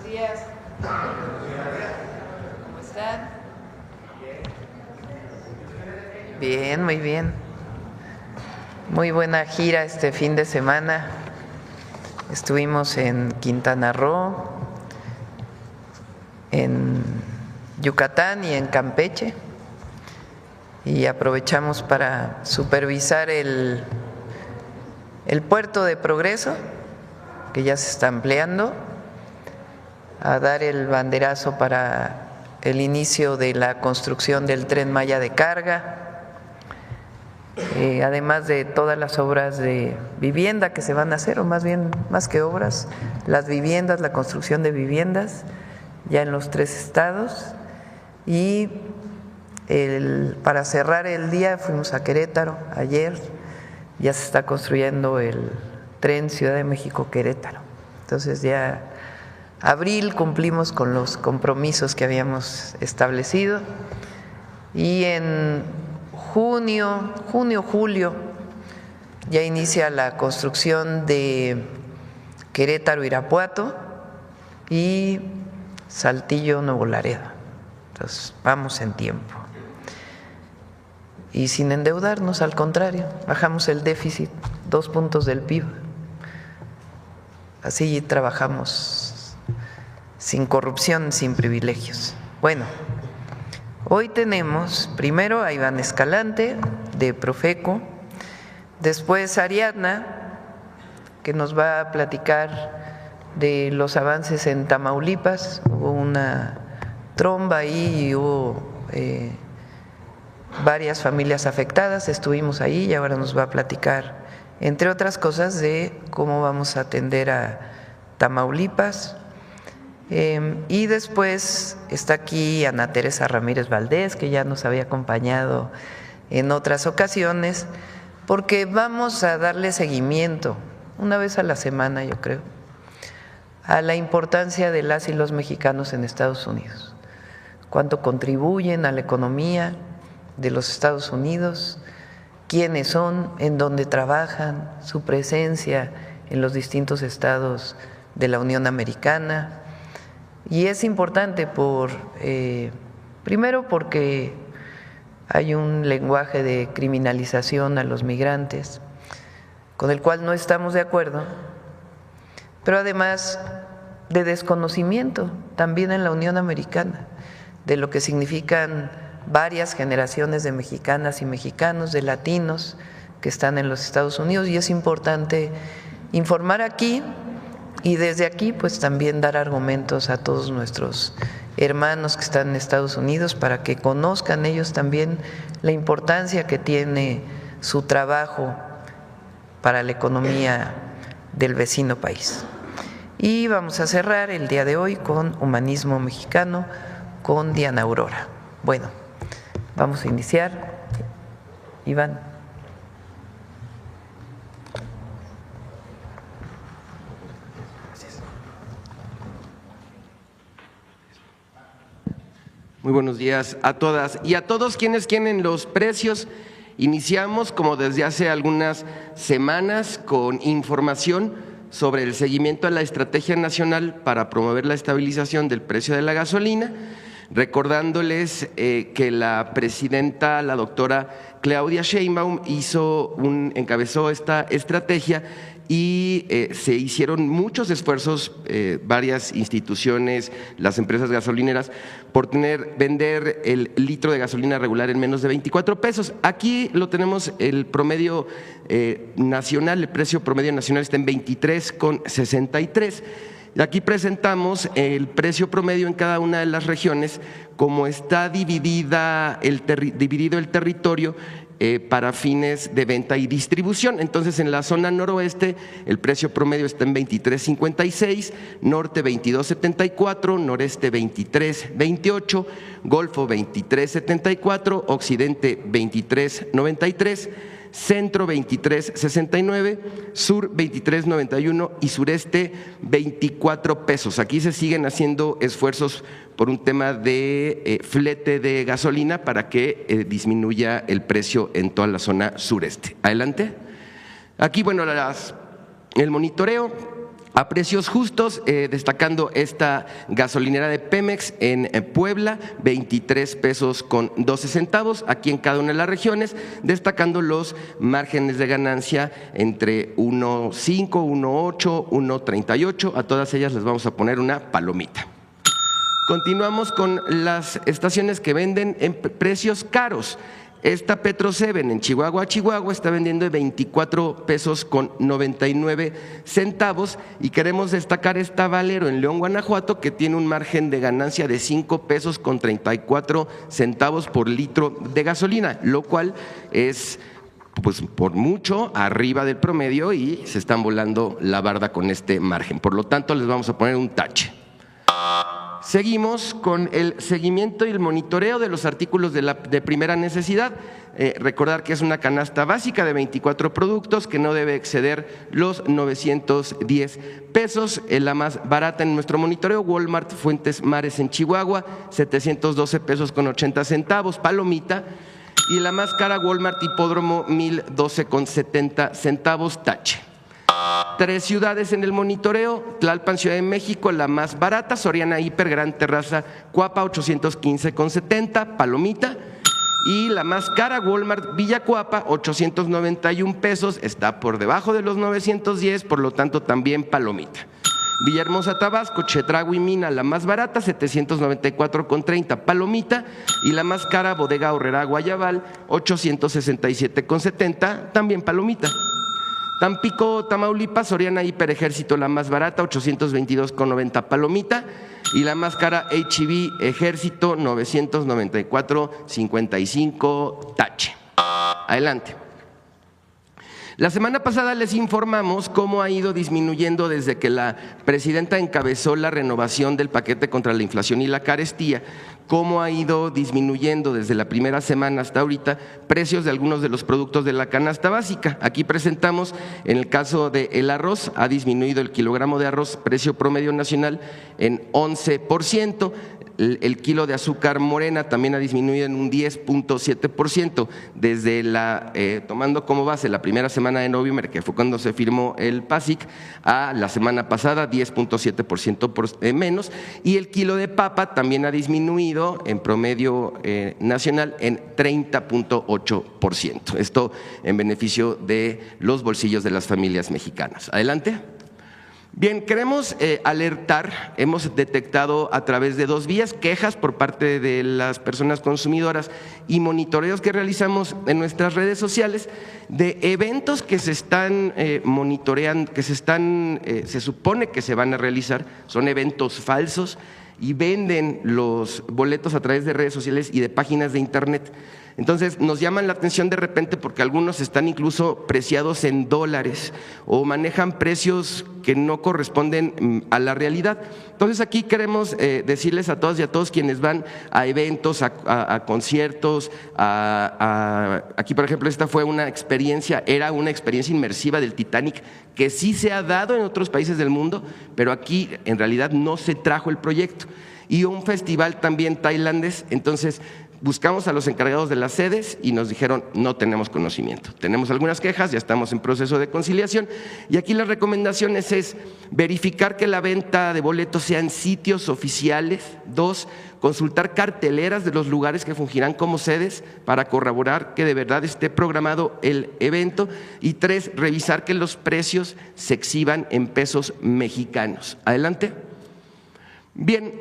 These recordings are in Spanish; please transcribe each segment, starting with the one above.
días. ¿Cómo están? Bien, muy bien. Muy buena gira este fin de semana. Estuvimos en Quintana Roo, en Yucatán y en Campeche, y aprovechamos para supervisar el puerto de Progreso, que ya se está ampliando, a dar el banderazo para el inicio de la construcción del Tren Maya de carga, además de todas las obras de vivienda que se van a hacer, o más bien, más que obras, las viviendas, la construcción de viviendas ya en los 3 estados. Y para cerrar el día fuimos a Querétaro ayer, ya se está construyendo el tren Ciudad de México-Querétaro. Entonces ya abril cumplimos con los compromisos que habíamos establecido, y en junio, julio ya inicia la construcción de Querétaro-Irapuato y Saltillo-Nuevo Laredo. Entonces vamos en tiempo y sin endeudarnos, al contrario, bajamos el déficit 2 puntos del PIB. Así trabajamos sin corrupción, sin privilegios. Bueno, hoy tenemos primero a Iván Escalante de Profeco, después Ariadna, que nos va a platicar de los avances en Tamaulipas. Hubo una tromba ahí y hubo varias familias afectadas, estuvimos ahí y ahora nos va a platicar, entre otras cosas, de cómo vamos a atender a Tamaulipas. Y después está aquí Ana Teresa Ramírez Valdés, que ya nos había acompañado en otras ocasiones, porque vamos a darle seguimiento una vez a la semana, yo creo, a la importancia de las y los mexicanos en Estados Unidos, cuánto contribuyen a la economía de los Estados Unidos, quiénes son, en dónde trabajan, su presencia en los distintos estados de la Unión Americana. Y es importante primero porque hay un lenguaje de criminalización a los migrantes con el cual no estamos de acuerdo, pero además de desconocimiento también en la Unión Americana de lo que significan varias generaciones de mexicanas y mexicanos, de latinos que están en los Estados Unidos, y es importante informar aquí y desde aquí pues también dar argumentos a todos nuestros hermanos que están en Estados Unidos para que conozcan ellos también la importancia que tiene su trabajo para la economía del vecino país. Y vamos a cerrar el día de hoy con Humanismo Mexicano con Diana Aurora. Bueno, vamos a iniciar. Iván. Muy buenos días a todas y a todos quienes quieren los precios. Iniciamos, como desde hace algunas semanas, con información sobre el seguimiento a la Estrategia Nacional para promover la estabilización del precio de la gasolina, recordándoles que la presidenta, la doctora Claudia Sheinbaum, encabezó esta estrategia y se hicieron muchos esfuerzos, varias instituciones, las empresas gasolineras, por vender el litro de gasolina regular en menos de 24 pesos. Aquí lo tenemos, el promedio nacional, el precio promedio nacional está en 23,63. Aquí presentamos el precio promedio en cada una de las regiones, como está dividido el territorio para fines de venta y distribución. Entonces, en la zona noroeste el precio promedio está en 23.56, norte 22.74, noreste 23.28, Golfo 23.74, occidente 23.93, centro 23.69, sur 23.91 y sureste 24 pesos. Aquí se siguen haciendo esfuerzos por un tema de flete de gasolina para que disminuya el precio en toda la zona sureste. Adelante. Aquí, bueno, el monitoreo a precios justos, destacando esta gasolinera de Pemex en Puebla, 23 pesos con 12 centavos, aquí en cada una de las regiones, destacando los márgenes de ganancia entre 1.5, 1.8, 1.38, a todas ellas les vamos a poner una palomita. Continuamos con las estaciones que venden en precios caros. Esta Petro 7 en Chihuahua, está vendiendo de 24 pesos con 99 centavos y queremos destacar esta Valero en León, Guanajuato, que tiene un margen de ganancia de 5 pesos con 34 centavos por litro de gasolina, lo cual es pues por mucho arriba del promedio y se están volando la barda con este margen. Por lo tanto, les vamos a poner un tache. Seguimos con el seguimiento y el monitoreo de los artículos de primera necesidad. Recordar que es una canasta básica de 24 productos que no debe exceder los 910 pesos. La más barata en nuestro monitoreo, Walmart Fuentes Mares en Chihuahua, 712 pesos con 80 centavos, palomita. Y la más cara, Walmart Hipódromo, 1012 con 70 centavos, tache. 3 ciudades en el monitoreo: Tlalpan, Ciudad de México, la más barata; Soriana Hiper, Gran Terraza, Cuapa, 815 con 70, palomita. Y la más cara, Walmart Villacuapa, 891 pesos, está por debajo de los 910, por lo tanto también palomita. Villahermosa, Tabasco, Chedraui, Mina, la más barata, 794 con 30, palomita. Y la más cara, Bodega Aurrera, Guayabal, 867 con 70, también palomita. Tampico, Tamaulipas, Soriana Hiper Ejército, la más barata, 822 con 90, palomita. Y la más cara, H-E-B Ejército, 994.55, tache. Adelante. La semana pasada les informamos cómo ha ido disminuyendo desde que la presidenta encabezó la renovación del paquete contra la inflación y la carestía, cómo ha ido disminuyendo desde la primera semana hasta ahorita precios de algunos de los productos de la canasta básica. Aquí presentamos, en el caso del arroz, ha disminuido el kilogramo de arroz, precio promedio nacional, en 11%. El kilo de azúcar morena también ha disminuido en un 10.7% desde tomando como base la primera semana de noviembre, que fue cuando se firmó el PASIC, a la semana pasada, 10.7% menos. Y el kilo de papa también ha disminuido en promedio nacional en 30.8%. Esto en beneficio de los bolsillos de las familias mexicanas. Adelante. Bien, queremos alertar, hemos detectado a través de 2 vías quejas por parte de las personas consumidoras y monitoreos que realizamos en nuestras redes sociales de eventos que se están monitoreando, que se supone que se van a realizar, son eventos falsos y venden los boletos a través de redes sociales y de páginas de internet. Entonces nos llaman la atención de repente porque algunos están incluso preciados en dólares o manejan precios que no corresponden a la realidad. Entonces aquí queremos decirles a todas y a todos quienes van a eventos, a conciertos, aquí por ejemplo esta fue era una experiencia inmersiva del Titanic que sí se ha dado en otros países del mundo, pero aquí en realidad no se trajo el proyecto. Y un festival también tailandés, entonces buscamos a los encargados de las sedes y nos dijeron no tenemos conocimiento. Tenemos algunas quejas, ya estamos en proceso de conciliación y aquí las recomendaciones es verificar que la venta de boletos sea en sitios oficiales. 2, consultar carteleras de los lugares que fungirán como sedes para corroborar que de verdad esté programado el evento. Y 3, revisar que los precios se exhiban en pesos mexicanos. Adelante. Bien,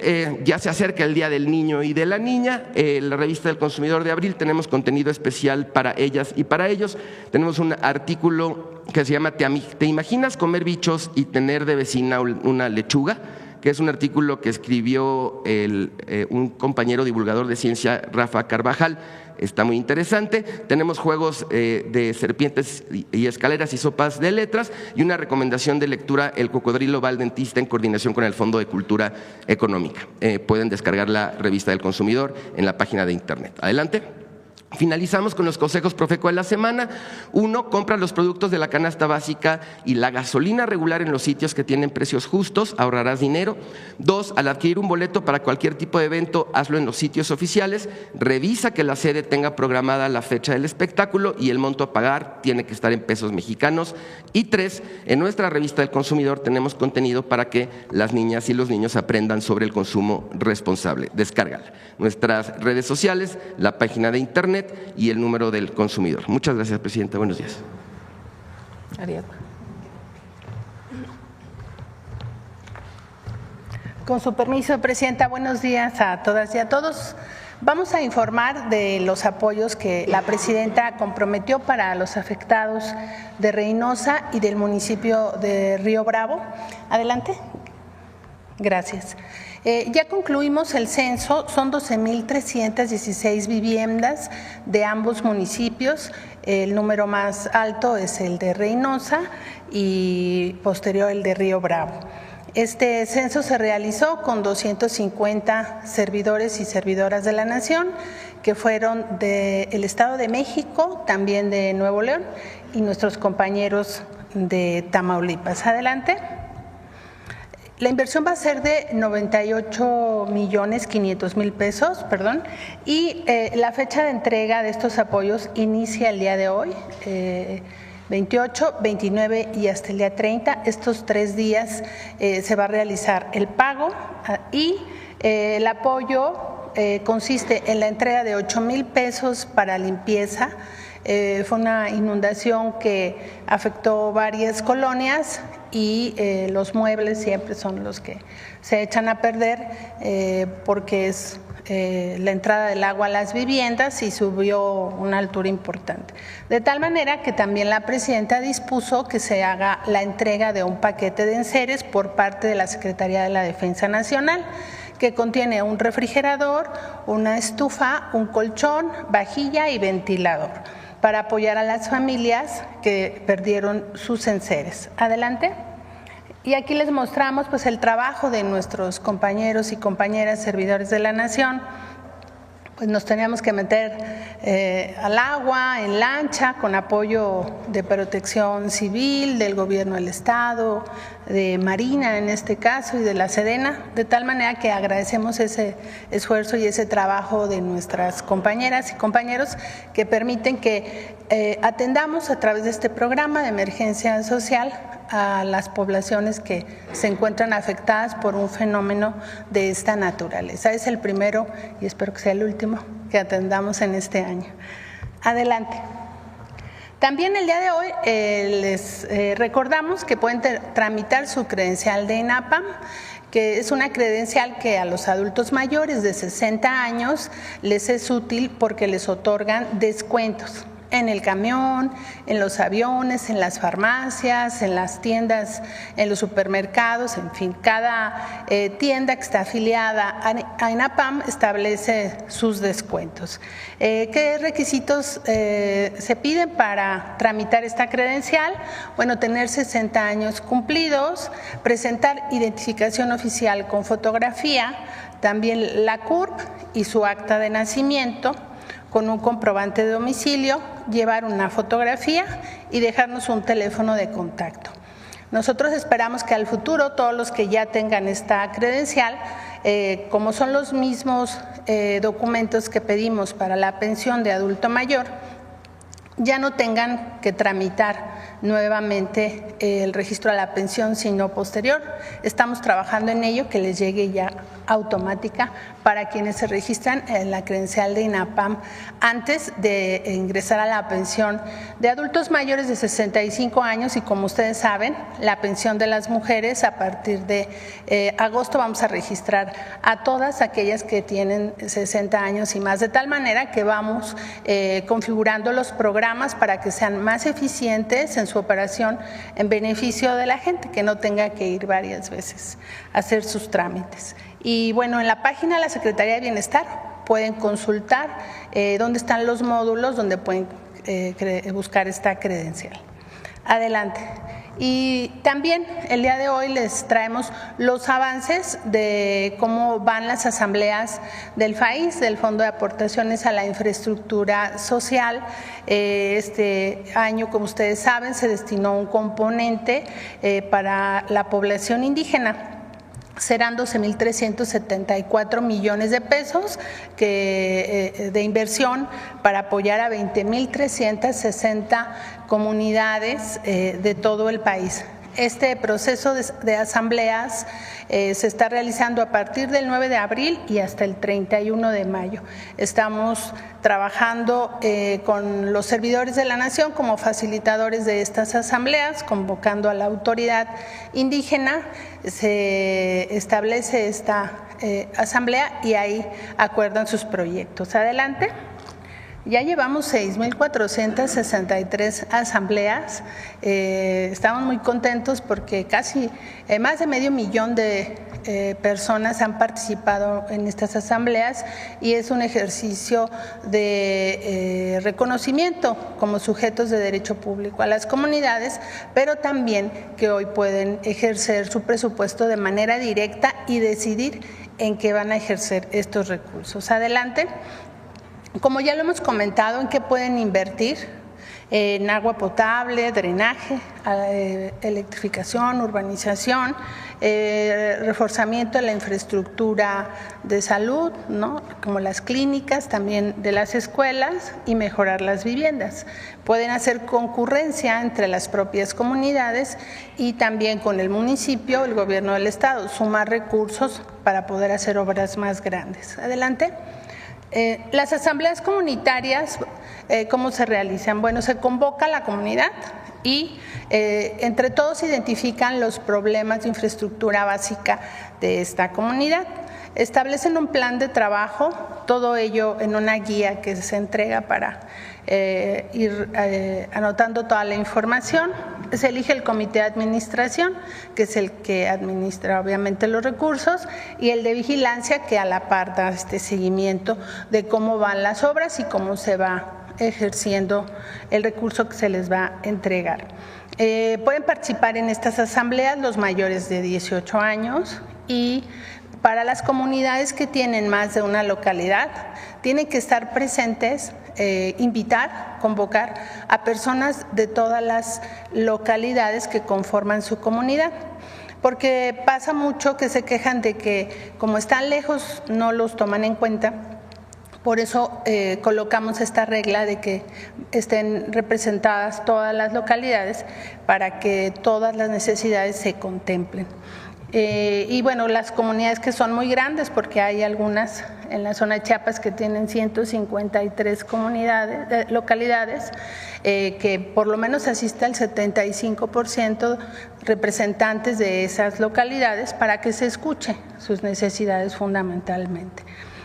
ya se acerca el Día del Niño y de la Niña. La revista del Consumidor de abril tenemos contenido especial para ellas y para ellos. Tenemos un artículo que se llama ¿Te imaginas comer bichos y tener de vecina una lechuga?, que es un artículo que escribió un compañero divulgador de ciencia, Rafa Carvajal. Está muy interesante. Tenemos juegos de serpientes y escaleras y sopas de letras y una recomendación de lectura, El cocodrilo va al dentista, en coordinación con el Fondo de Cultura Económica. Pueden descargar la revista del Consumidor en la página de internet. Adelante. Finalizamos con los consejos Profeco de la semana. 1, compra los productos de la canasta básica y la gasolina regular en los sitios que tienen precios justos, ahorrarás dinero. 2, al adquirir un boleto para cualquier tipo de evento, hazlo en los sitios oficiales. Revisa que la sede tenga programada la fecha del espectáculo y el monto a pagar tiene que estar en pesos mexicanos. Y 3, en nuestra revista del consumidor tenemos contenido para que las niñas y los niños aprendan sobre el consumo responsable. Descárgala. Nuestras redes sociales, la página de internet y el número del consumidor. Muchas gracias, Presidenta. Buenos días. Ariadna. Con su permiso, Presidenta, buenos días a todas y a todos. Vamos a informar de los apoyos que la Presidenta comprometió para los afectados de Reynosa y del municipio de Río Bravo. Adelante. Gracias. Ya concluimos el censo, son 12,316 viviendas de ambos municipios. El número más alto es el de Reynosa y posterior el de Río Bravo. Este censo se realizó con 250 servidores y servidoras de la Nación, que fueron del Estado de México, también de Nuevo León y nuestros compañeros de Tamaulipas. Adelante. La inversión va a ser de 98,500,000 pesos, y la fecha de entrega de estos apoyos inicia el día de hoy, 28, 29 y hasta el día 30. Estos 3 días se va a realizar el pago y el apoyo consiste en la entrega de 8,000 pesos para limpieza. Fue una inundación que afectó varias colonias y los muebles siempre son los que se echan a perder porque es la entrada del agua a las viviendas y subió una altura importante. De tal manera que también la Presidenta dispuso que se haga la entrega de un paquete de enseres por parte de la Secretaría de la Defensa Nacional, que contiene un refrigerador, una estufa, un colchón, vajilla y ventilador, para apoyar a las familias que perdieron sus enseres. Adelante. Y aquí les mostramos pues el trabajo de nuestros compañeros y compañeras servidores de la Nación. Pues nos teníamos que meter al agua en lancha con apoyo de Protección Civil, del Gobierno del Estado, de Marina en este caso y de la Sedena, de tal manera que agradecemos ese esfuerzo y ese trabajo de nuestras compañeras y compañeros que permiten que atendamos a través de este programa de emergencia social a las poblaciones que se encuentran afectadas por un fenómeno de esta naturaleza. Es el primero y espero que sea el último que atendamos en este año. Adelante. También el día de hoy les recordamos que pueden tramitar su credencial de INAPAM, que es una credencial que a los adultos mayores de 60 años les es útil porque les otorgan descuentos en el camión, en los aviones, en las farmacias, en las tiendas, en los supermercados, en fin, cada tienda que está afiliada a INAPAM establece sus descuentos. ¿Qué requisitos se piden para tramitar esta credencial? Bueno, tener 60 años cumplidos, presentar identificación oficial con fotografía, también la CURP y su acta de nacimiento, con un comprobante de domicilio, llevar una fotografía y dejarnos un teléfono de contacto. Nosotros esperamos que al futuro todos los que ya tengan esta credencial, como son los mismos documentos que pedimos para la pensión de adulto mayor, ya no tengan que tramitar nuevamente el registro a la pensión, sino posterior. Estamos trabajando en ello, que les llegue ya automática para quienes se registran en la credencial de INAPAM antes de ingresar a la pensión de adultos mayores de 65 años y, como ustedes saben, la pensión de las mujeres a partir de agosto vamos a registrar a todas aquellas que tienen 60 años y más, de tal manera que vamos configurando los programas para que sean más eficientes en su operación en beneficio de la gente, que no tenga que ir varias veces a hacer sus trámites. Y bueno, en la página de la Secretaría de Bienestar pueden consultar dónde están los módulos donde pueden buscar esta credencial. Adelante. Y también el día de hoy les traemos los avances de cómo van las asambleas del FAIS, del Fondo de Aportaciones a la Infraestructura Social. Este año, como ustedes saben, se destinó un componente para la población indígena. Serán 12.374 millones de pesos de inversión para apoyar a 20.360 comunidades de todo el país. Este proceso de asambleas se está realizando a partir del 9 de abril y hasta el 31 de mayo. Estamos trabajando con los servidores de la Nación como facilitadores de estas asambleas, convocando a la autoridad indígena. Se establece esta asamblea y ahí acuerdan sus proyectos. Adelante. Ya llevamos 6.463 asambleas, estamos muy contentos porque casi más de 500.000 de personas han participado en estas asambleas y es un ejercicio de reconocimiento como sujetos de derecho público a las comunidades, pero también que hoy pueden ejercer su presupuesto de manera directa y decidir en qué van a ejercer estos recursos. Adelante. Como ya lo hemos comentado, ¿en qué pueden invertir? En agua potable, drenaje, electrificación, urbanización, reforzamiento de la infraestructura de salud, ¿no? Como las clínicas, también de las escuelas y mejorar las viviendas. Pueden hacer concurrencia entre las propias comunidades y también con el municipio, el gobierno del estado, sumar recursos para poder hacer obras más grandes. Adelante. Las asambleas comunitarias, ¿cómo se realizan? Bueno, se convoca a la comunidad y entre todos identifican los problemas de infraestructura básica de esta comunidad. Establecen un plan de trabajo, todo ello en una guía que se entrega para ir anotando toda la información. Se elige el comité de administración, que es el que administra obviamente los recursos, y el de vigilancia, que a la par da este seguimiento de cómo van las obras y cómo se va ejerciendo el recurso que se les va a entregar. Pueden participar en estas asambleas los mayores de 18 años y para las comunidades que tienen más de una localidad, tienen que estar presentes, invitar, convocar a personas de todas las localidades que conforman su comunidad. Porque pasa mucho que se quejan de que como están lejos no los toman en cuenta. Por eso colocamos esta regla de que estén representadas todas las localidades para que todas las necesidades se contemplen. Y bueno, las comunidades que son muy grandes, porque hay algunas en la zona de Chiapas que tienen 153 localidades, que por lo menos asiste al 75% representantes de esas localidades para que se escuche sus necesidades fundamentalmente.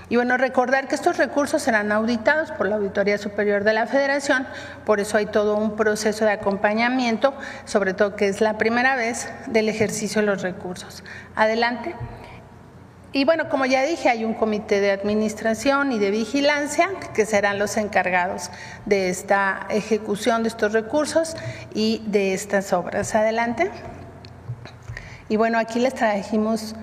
Y bueno, recordar que estos recursos serán auditados por la Auditoría Superior de la Federación, por eso hay todo un proceso de acompañamiento, sobre todo que es la primera vez del ejercicio de los recursos. Adelante. Y bueno, como ya dije, hay un comité de administración y de vigilancia que serán los encargados de esta ejecución de estos recursos y de estas obras. Adelante. Y bueno, aquí les trajimos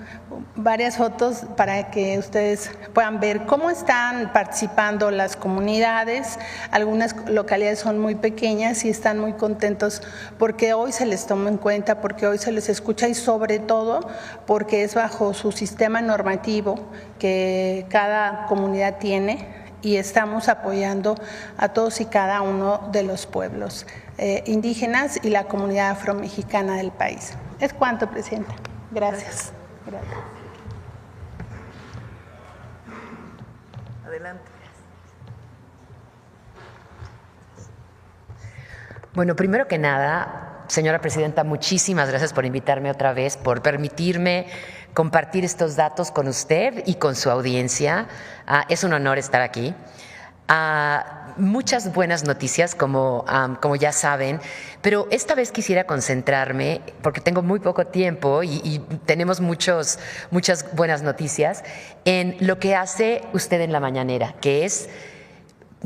varias fotos para que ustedes puedan ver cómo están participando las comunidades. Algunas localidades son muy pequeñas y están muy contentos porque hoy se les toma en cuenta, porque hoy se les escucha y sobre todo porque es bajo su sistema normativo que cada comunidad tiene y estamos apoyando a todos y cada uno de los pueblos indígenas y la comunidad afromexicana del país. Es cuanto, Presidenta. Gracias. Gracias. Adelante. Bueno, primero que nada, señora Presidenta, muchísimas gracias por invitarme otra vez, por permitirme compartir estos datos con usted y con su audiencia. Es un honor estar aquí. Muchas buenas noticias, como ya saben, pero esta vez quisiera concentrarme, porque tengo muy poco tiempo y tenemos muchas buenas noticias, en lo que hace usted en la mañanera, que es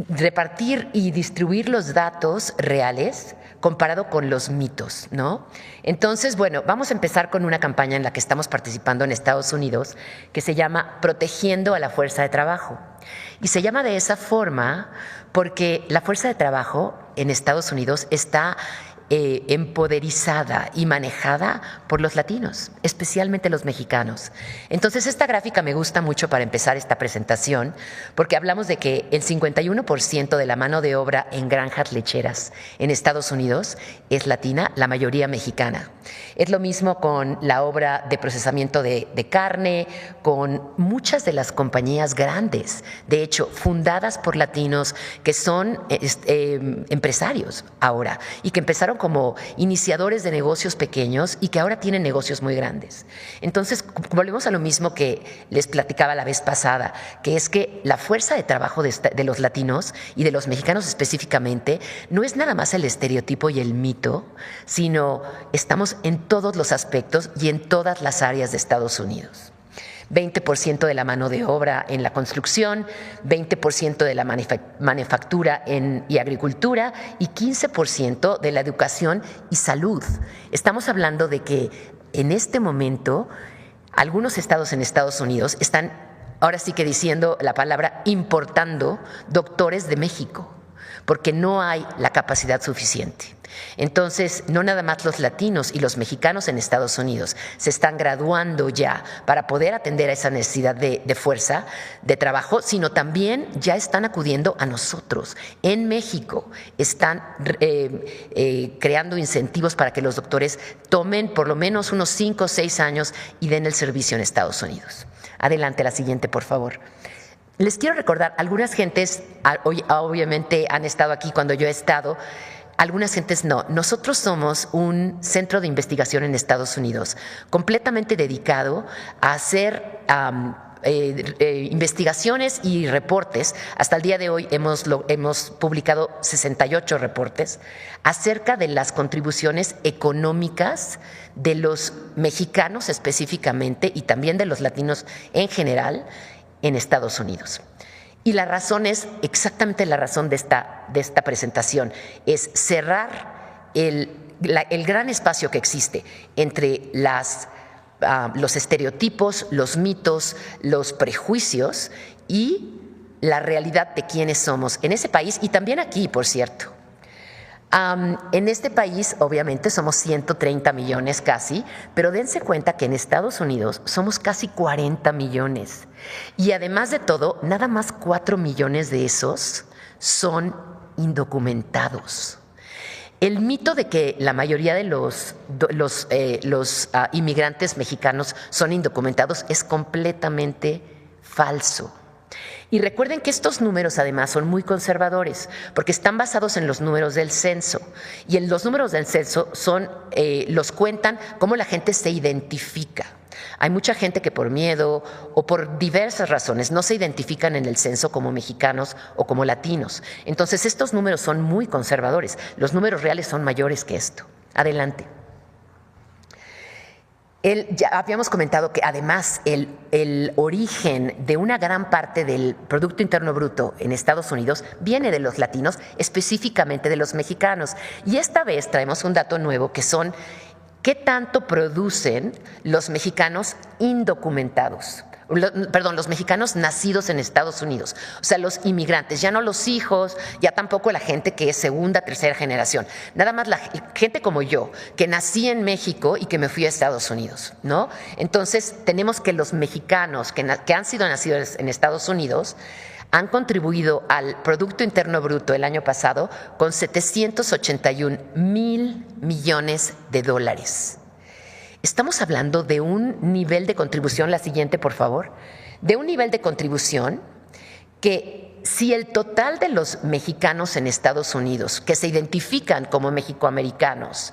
repartir y distribuir los datos reales comparado con los mitos, ¿no? Entonces, bueno, vamos a empezar con una campaña en la que estamos participando en Estados Unidos que se llama Protegiendo a la Fuerza de Trabajo. Y se llama de esa forma porque la fuerza de trabajo en Estados Unidos está empoderizada y manejada por los latinos, especialmente los mexicanos. Entonces, esta gráfica me gusta mucho para empezar esta presentación, porque hablamos de que el 51% de la mano de obra en granjas lecheras en Estados Unidos es latina, la mayoría mexicana. Es lo mismo con la obra de procesamiento de carne, con muchas de las compañías grandes, de hecho, fundadas por latinos que son empresarios ahora y que empezaron como iniciadores de negocios pequeños y que ahora tienen negocios muy grandes. Entonces, volvemos a lo mismo que les platicaba la vez pasada, que es que la fuerza de trabajo de los latinos y de los mexicanos específicamente no es nada más el estereotipo y el mito, sino estamos en todos los aspectos y en todas las áreas de Estados Unidos. 20% de la mano de obra en la construcción, 20% de la manufactura y agricultura y 15% de la educación y salud. Estamos hablando de que en este momento algunos estados en Estados Unidos están ahora sí que diciendo la palabra importando doctores de México, porque no hay la capacidad suficiente. Entonces, no nada más los latinos y los mexicanos en Estados Unidos se están graduando ya para poder atender a esa necesidad de fuerza de trabajo, sino también ya están acudiendo a nosotros. En México están creando incentivos para que los doctores tomen por lo menos unos 5 o 6 años y den el servicio en Estados Unidos. Adelante, la siguiente, por favor. Les quiero recordar, algunas gentes obviamente han estado aquí cuando yo he estado, algunas gentes no. Nosotros somos un centro de investigación en Estados Unidos completamente dedicado a hacer investigaciones y reportes. Hasta el día de hoy hemos publicado 68 reportes acerca de las contribuciones económicas de los mexicanos específicamente y también de los latinos en general en Estados Unidos. Y la razón es exactamente la razón de esta presentación, es cerrar el gran espacio que existe entre los estereotipos, los mitos, los prejuicios y la realidad de quiénes somos en ese país y también aquí, por cierto. En este país, obviamente, somos 130 millones casi, pero dense cuenta que en Estados Unidos somos casi 40 millones. Y además de todo, nada más 4 millones de esos son indocumentados. El mito de que la mayoría de los inmigrantes mexicanos son indocumentados es completamente falso. Y recuerden que estos números además son muy conservadores porque están basados en los números del censo y en los números del censo los cuentan cómo la gente se identifica. Hay mucha gente que por miedo o por diversas razones no se identifican en el censo como mexicanos o como latinos. Entonces estos números son muy conservadores. Los números reales son mayores que esto. Adelante. Ya habíamos comentado que además el origen de una gran parte del Producto Interno Bruto en Estados Unidos viene de los latinos, específicamente de los mexicanos. Y esta vez traemos un dato nuevo que son ¿qué tanto producen los mexicanos indocumentados? Los mexicanos nacidos en Estados Unidos, o sea, los inmigrantes, ya no los hijos, ya tampoco la gente que es segunda, tercera generación, nada más la gente como yo, que nací en México y que me fui a Estados Unidos, ¿no? Entonces, tenemos que los mexicanos que han sido nacidos en Estados Unidos han contribuido al Producto Interno Bruto el año pasado con 781 mil millones de dólares. Estamos hablando de un nivel de contribución, la siguiente por favor, de un nivel de contribución que si el total de los mexicanos en Estados Unidos que se identifican como mexicoamericanos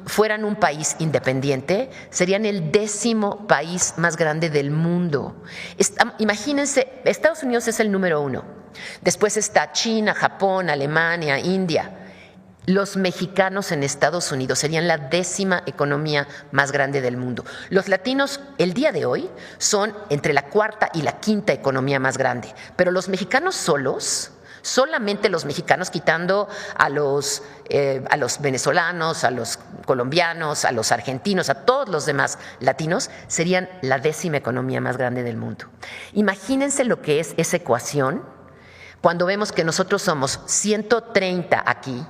fueran un país independiente, serían el 10º país más grande del mundo. Imagínense, Estados Unidos es el número 1, después está China, Japón, Alemania, India. Los mexicanos en Estados Unidos serían la 10ª economía más grande del mundo. Los latinos el día de hoy son entre la 4ª y la 5ª economía más grande, pero los mexicanos solos Solamente los mexicanos, quitando a los venezolanos, a los colombianos, a los argentinos, a todos los demás latinos, serían la 10ª economía más grande del mundo. Imagínense lo que es esa ecuación cuando vemos que nosotros somos 130 aquí,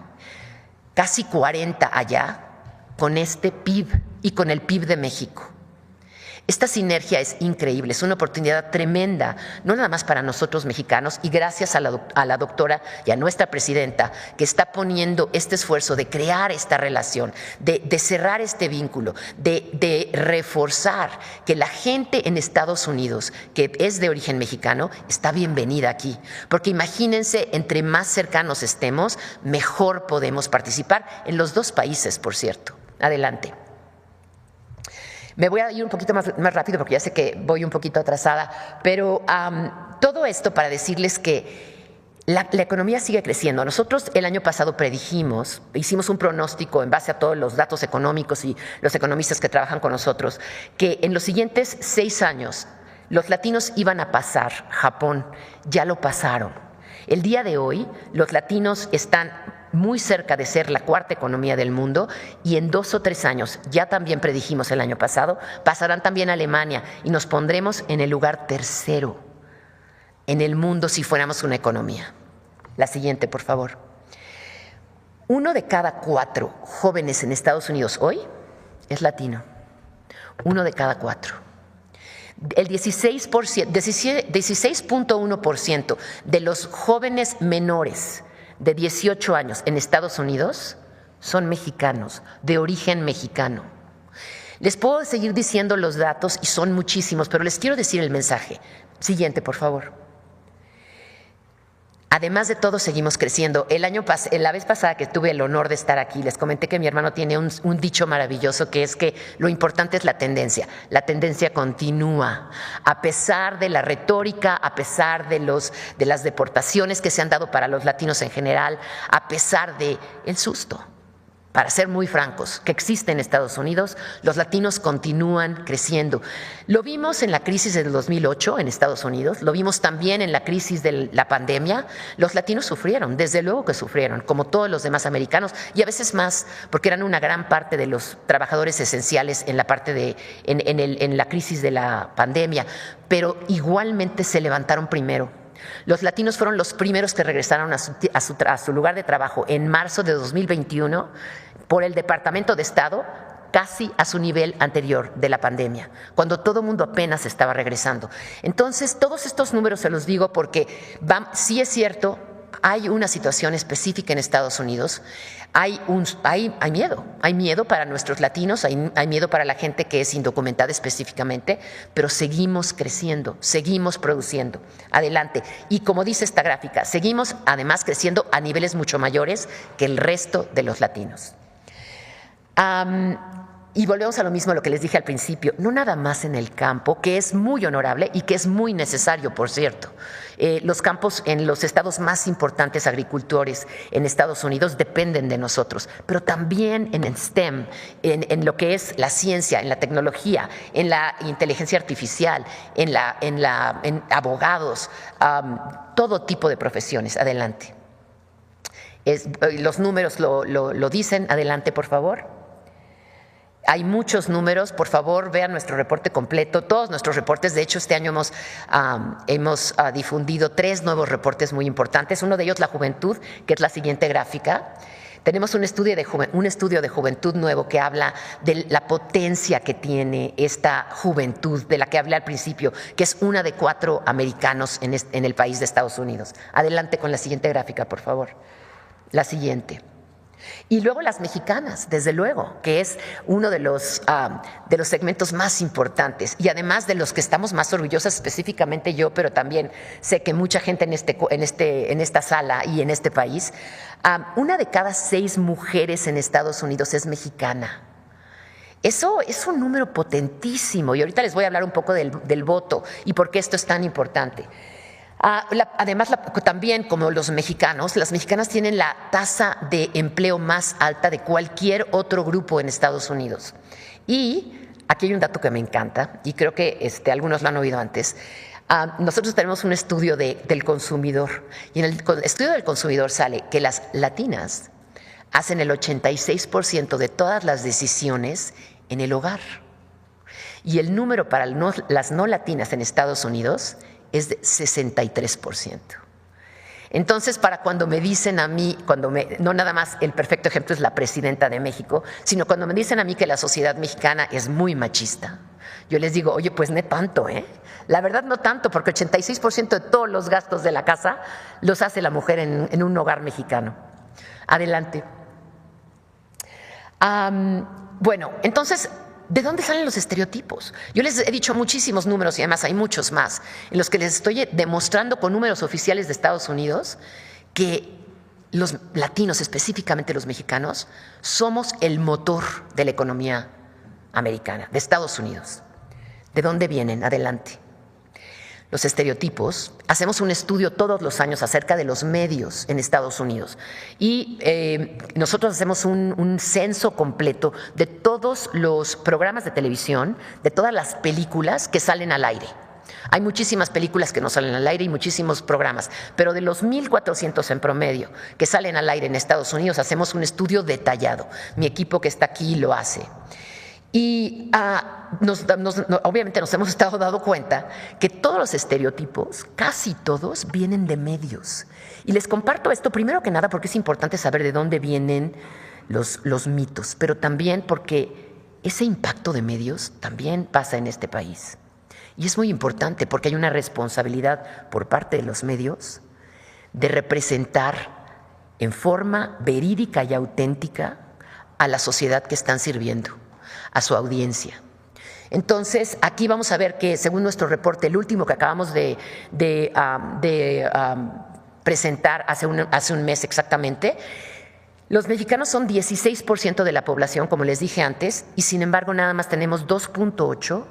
casi 40 allá, con este PIB y con el PIB de México. Esta sinergia es increíble, es una oportunidad tremenda, no nada más para nosotros mexicanos, y gracias a la doctora y a nuestra presidenta que está poniendo este esfuerzo de crear esta relación, de cerrar este vínculo, de reforzar que la gente en Estados Unidos que es de origen mexicano está bienvenida aquí. Porque imagínense, entre más cercanos estemos, mejor podemos participar en los dos países, por cierto. Adelante. Me voy a ir un poquito más rápido porque ya sé que voy un poquito atrasada, pero todo esto para decirles que la economía sigue creciendo. Nosotros el año pasado predijimos, hicimos un pronóstico en base a todos los datos económicos y los economistas que trabajan con nosotros, que en los siguientes 6 años los latinos iban a pasar Japón. Ya lo pasaron. El día de hoy los latinos están muy cerca de ser la 4ª economía del mundo, y en 2 o 3 años, ya también predijimos el año pasado, pasarán también a Alemania y nos pondremos en el lugar 3º en el mundo si fuéramos una economía. La siguiente, por favor. 1 de cada 4 jóvenes en Estados Unidos hoy es latino. 1 de cada 4. El 16.1% de los jóvenes menores de 18 años en Estados Unidos son mexicanos, de origen mexicano. Les puedo seguir diciendo los datos y son muchísimos, pero les quiero decir el mensaje. Siguiente, por favor. Además de todo, seguimos creciendo. La vez pasada que tuve el honor de estar aquí, les comenté que mi hermano tiene un dicho maravilloso, que es que lo importante es la tendencia. La tendencia continúa. A pesar de la retórica, a pesar de las deportaciones que se han dado para los latinos en general, a pesar del susto, para ser muy francos, que existe en Estados Unidos, los latinos continúan creciendo. Lo vimos en la crisis del 2008 en Estados Unidos, lo vimos también en la crisis de la pandemia. Los latinos sufrieron, desde luego que sufrieron, como todos los demás americanos, y a veces más, porque eran una gran parte de los trabajadores esenciales en la crisis de la pandemia, pero igualmente se levantaron primero. Los latinos fueron los primeros que regresaron a su lugar de trabajo en marzo de 2021 por el Departamento de Estado, casi a su nivel anterior de la pandemia, cuando todo el mundo apenas estaba regresando. Entonces, todos estos números se los digo porque sí es cierto, hay una situación específica en Estados Unidos. Hay miedo para nuestros latinos, hay miedo para la gente que es indocumentada específicamente, pero seguimos creciendo, seguimos produciendo. Adelante. Y como dice esta gráfica, seguimos además creciendo a niveles mucho mayores que el resto de los latinos. Y volvemos a lo mismo, lo que les dije al principio, no nada más en el campo, que es muy honorable y que es muy necesario, por cierto. Los campos en los estados más importantes agricultores en Estados Unidos dependen de nosotros, pero también en el STEM, en lo que es la ciencia, en la tecnología, en la inteligencia artificial, en abogados, todo tipo de profesiones. Adelante. Los números lo dicen. Adelante, por favor. Hay muchos números, por favor vean nuestro reporte completo, todos nuestros reportes. De hecho, este año hemos difundido 3 nuevos reportes muy importantes. Uno de ellos, la juventud, que es la siguiente gráfica. Tenemos un estudio de juventud nuevo que habla de la potencia que tiene esta juventud, de la que hablé al principio, que es 1 de 4 americanos en el país de Estados Unidos. Adelante con la siguiente gráfica, por favor. La siguiente. Y luego las mexicanas, desde luego, que es uno de los segmentos más importantes y además de los que estamos más orgullosas, específicamente yo, pero también sé que mucha gente en esta sala y en este país. 1 de cada 6 mujeres en Estados Unidos es mexicana. Eso es un número potentísimo y ahorita les voy a hablar un poco del voto y por qué esto es tan importante. Además, también como los mexicanos, las mexicanas tienen la tasa de empleo más alta de cualquier otro grupo en Estados Unidos. Y aquí hay un dato que me encanta y creo que algunos lo han oído antes. nosotros tenemos un estudio del consumidor y en el estudio del consumidor sale que las latinas hacen el 86% de todas las decisiones en el hogar. Y el número para las no latinas en Estados Unidos es de 63%. Entonces, para cuando me dicen a mí, no nada más el perfecto ejemplo es la presidenta de México, sino cuando me dicen a mí que la sociedad mexicana es muy machista, yo les digo, oye, pues no tanto, ¿eh? La verdad no tanto, porque 86% de todos los gastos de la casa los hace la mujer en un hogar mexicano. Adelante. Bueno, entonces, ¿de dónde salen los estereotipos? Yo les he dicho muchísimos números y además hay muchos más en los que les estoy demostrando con números oficiales de Estados Unidos que los latinos, específicamente los mexicanos, somos el motor de la economía americana, de Estados Unidos. ¿De dónde vienen? Adelante. Los estereotipos, hacemos un estudio todos los años acerca de los medios en Estados Unidos y nosotros hacemos un censo completo de todos los programas de televisión, de todas las películas que salen al aire. Hay muchísimas películas que no salen al aire y muchísimos programas, pero de los 1,400 en promedio que salen al aire en Estados Unidos hacemos un estudio detallado. Mi equipo que está aquí lo hace. Y obviamente nos hemos estado dando cuenta que todos los estereotipos, casi todos, vienen de medios. Y les comparto esto primero que nada porque es importante saber de dónde vienen los mitos, pero también porque ese impacto de medios también pasa en este país. Y es muy importante porque hay una responsabilidad por parte de los medios de representar en forma verídica y auténtica a la sociedad que están sirviendo, a su audiencia. Entonces, aquí vamos a ver que según nuestro reporte, el último que acabamos de presentar hace un mes exactamente, los mexicanos son 16% de la población, como les dije antes, y sin embargo nada más tenemos 2.8%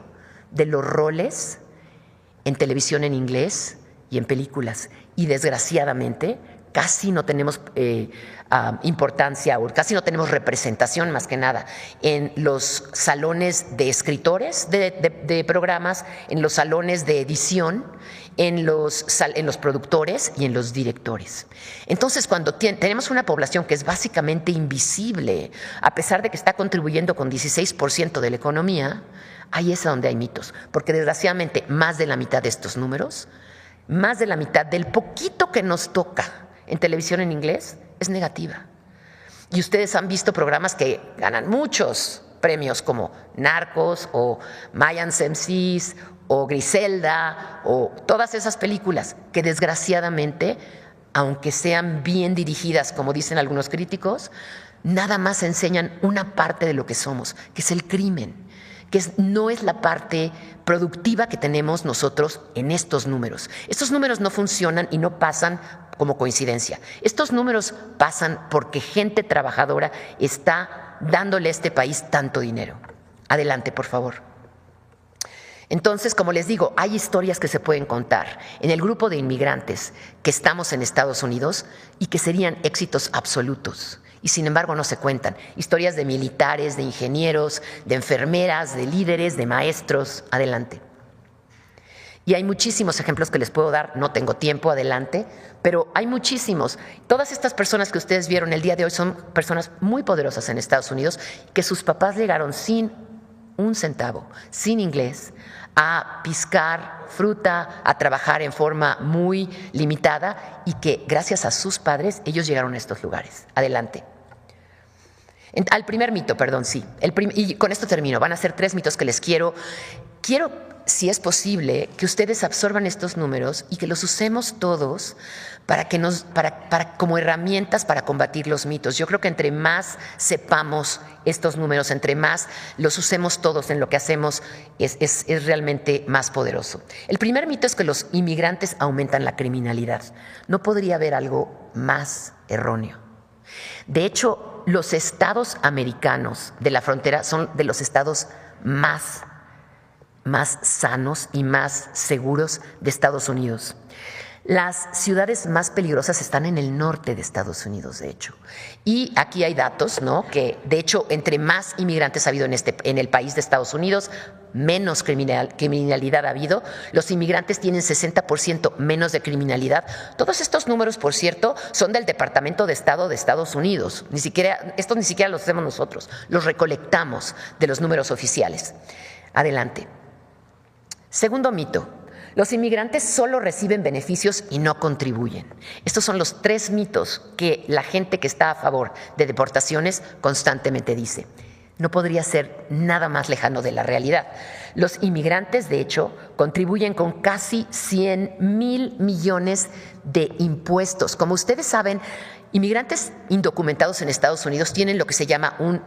de los roles en televisión en inglés y en películas. Y desgraciadamente casi no tenemos importancia o casi no tenemos representación más que nada en los salones de escritores de programas, en los salones de edición, en los productores y en los directores. Entonces, cuando tenemos una población que es básicamente invisible, a pesar de que está contribuyendo con 16% de la economía, ahí es donde hay mitos, porque desgraciadamente más de la mitad de estos números, más de la mitad del poquito que nos toca en televisión en inglés es negativa. Y ustedes han visto programas que ganan muchos premios como Narcos o Mayans MCs o Griselda o todas esas películas que desgraciadamente, aunque sean bien dirigidas, como dicen algunos críticos, nada más enseñan una parte de lo que somos, que es el crimen, que no es la parte productiva que tenemos nosotros en estos números. Estos números no funcionan y no pasan como coincidencia. Estos números pasan porque gente trabajadora está dándole a este país tanto dinero. Adelante, por favor. Entonces, como les digo, hay historias que se pueden contar en el grupo de inmigrantes que estamos en Estados Unidos y que serían éxitos absolutos. Y sin embargo no se cuentan. Historias de militares, de ingenieros, de enfermeras, de líderes, de maestros. Adelante. Y hay muchísimos ejemplos que les puedo dar, no tengo tiempo, adelante, pero hay muchísimos. Todas estas personas que ustedes vieron el día de hoy son personas muy poderosas en Estados Unidos que sus papás llegaron sin un centavo, sin inglés, a piscar fruta, a trabajar en forma muy limitada y que gracias a sus padres ellos llegaron a estos lugares. Adelante. Al primer mito, perdón, sí. Y con esto termino. Van a ser 3 mitos que les quiero, si es posible, que ustedes absorban estos números y que los usemos todos como herramientas para combatir los mitos. Yo creo que entre más sepamos estos números, entre más los usemos todos en lo que hacemos, es realmente más poderoso. El primer mito es que los inmigrantes aumentan la criminalidad. No podría haber algo más erróneo. De hecho, los estados americanos de la frontera son de los estados más sanos y más seguros de Estados Unidos. Las ciudades más peligrosas están en el norte de Estados Unidos, de hecho. Y aquí hay datos, ¿no? Que, de hecho, entre más inmigrantes ha habido en el país de Estados Unidos, menos criminalidad ha habido. Los inmigrantes tienen 60% menos de criminalidad. Todos estos números, por cierto, son del Departamento de Estado de Estados Unidos. Estos ni siquiera los hacemos nosotros, los recolectamos de los números oficiales. Adelante. Segundo mito. Los inmigrantes solo reciben beneficios y no contribuyen. Estos son los 3 mitos que la gente que está a favor de deportaciones constantemente dice. No podría ser nada más lejano de la realidad. Los inmigrantes, de hecho, contribuyen con casi 100,000 millones de impuestos. Como ustedes saben, inmigrantes indocumentados en Estados Unidos tienen lo que se llama un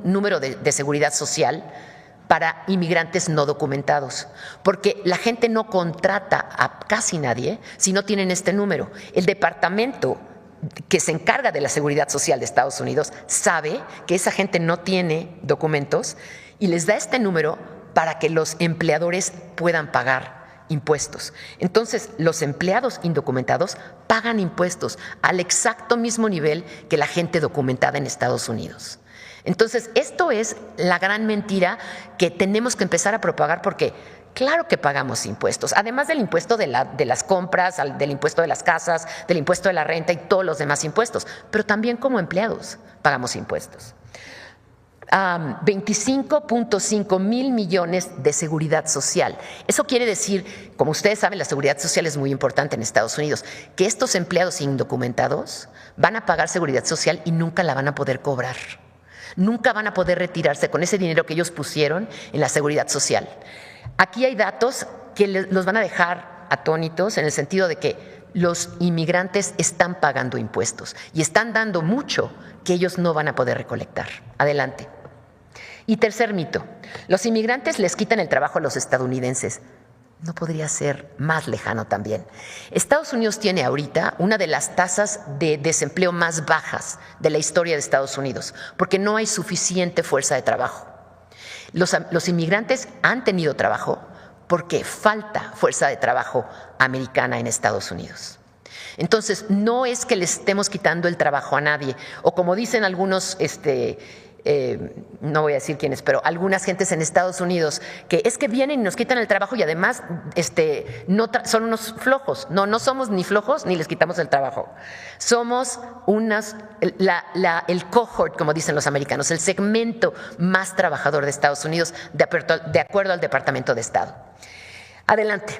número de seguridad social para inmigrantes no documentados, porque la gente no contrata a casi nadie si no tienen este número. El departamento que se encarga de la seguridad social de Estados Unidos sabe que esa gente no tiene documentos y les da este número para que los empleadores puedan pagar impuestos. Entonces, los empleados indocumentados pagan impuestos al exacto mismo nivel que la gente documentada en Estados Unidos. Entonces, esto es la gran mentira que tenemos que empezar a propagar porque claro que pagamos impuestos, además del impuesto de las compras, del impuesto de las casas, del impuesto de la renta y todos los demás impuestos, pero también como empleados pagamos impuestos. 25.5 mil millones de seguridad social. Eso quiere decir, como ustedes saben, la seguridad social es muy importante en Estados Unidos, que estos empleados indocumentados van a pagar seguridad social y nunca la van a poder cobrar. Nunca van a poder retirarse con ese dinero que ellos pusieron en la seguridad social. Aquí hay datos que los van a dejar atónitos en el sentido de que los inmigrantes están pagando impuestos y están dando mucho que ellos no van a poder recolectar. Adelante. Y tercer mito, los inmigrantes les quitan el trabajo a los estadounidenses. No podría ser más lejano también. Estados Unidos tiene ahorita una de las tasas de desempleo más bajas de la historia de Estados Unidos, porque no hay suficiente fuerza de trabajo. Los inmigrantes han tenido trabajo porque falta fuerza de trabajo americana en Estados Unidos. Entonces, no es que les estemos quitando el trabajo a nadie, o como dicen algunos no voy a decir quiénes, pero algunas gentes en Estados Unidos, que es que vienen y nos quitan el trabajo y además son unos flojos. No somos ni flojos ni les quitamos el trabajo. Somos el cohort, como dicen los americanos, el segmento más trabajador de Estados Unidos, de acuerdo al Departamento de Estado. Adelante.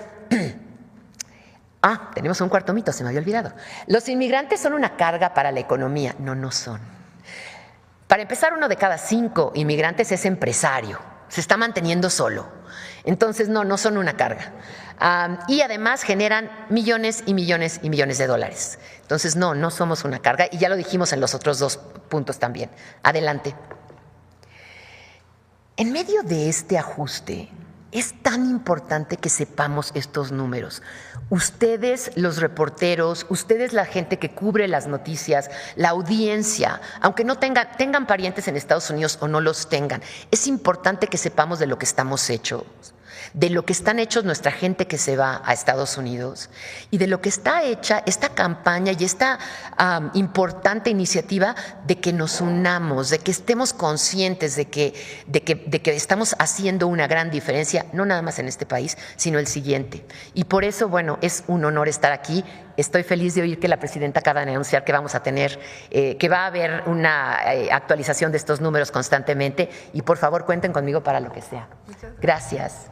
Tenemos un cuarto mito, se me había olvidado. Los inmigrantes son una carga para la economía. No son. Para empezar, 1 de cada 5 inmigrantes es empresario, se está manteniendo solo. Entonces, no son una carga. Y además generan millones y millones y millones de dólares. Entonces, no somos una carga y ya lo dijimos en los otros 2 puntos también. Adelante. En medio de este ajuste, es tan importante que sepamos estos números. Ustedes, los reporteros, ustedes, la gente que cubre las noticias, la audiencia, aunque no tengan parientes en Estados Unidos o no los tengan, es importante que sepamos de lo que estamos hechos, de lo que están hechos nuestra gente que se va a Estados Unidos y de lo que está hecha esta campaña y esta importante iniciativa de que nos unamos, de que estemos conscientes de que estamos haciendo una gran diferencia, no nada más en este país, sino el siguiente. Y por eso, bueno, es un honor estar aquí. Estoy feliz de oír que la presidenta acaba de anunciar que vamos a tener, que va a haber una actualización de estos números constantemente y por favor cuenten conmigo para lo que sea. Gracias.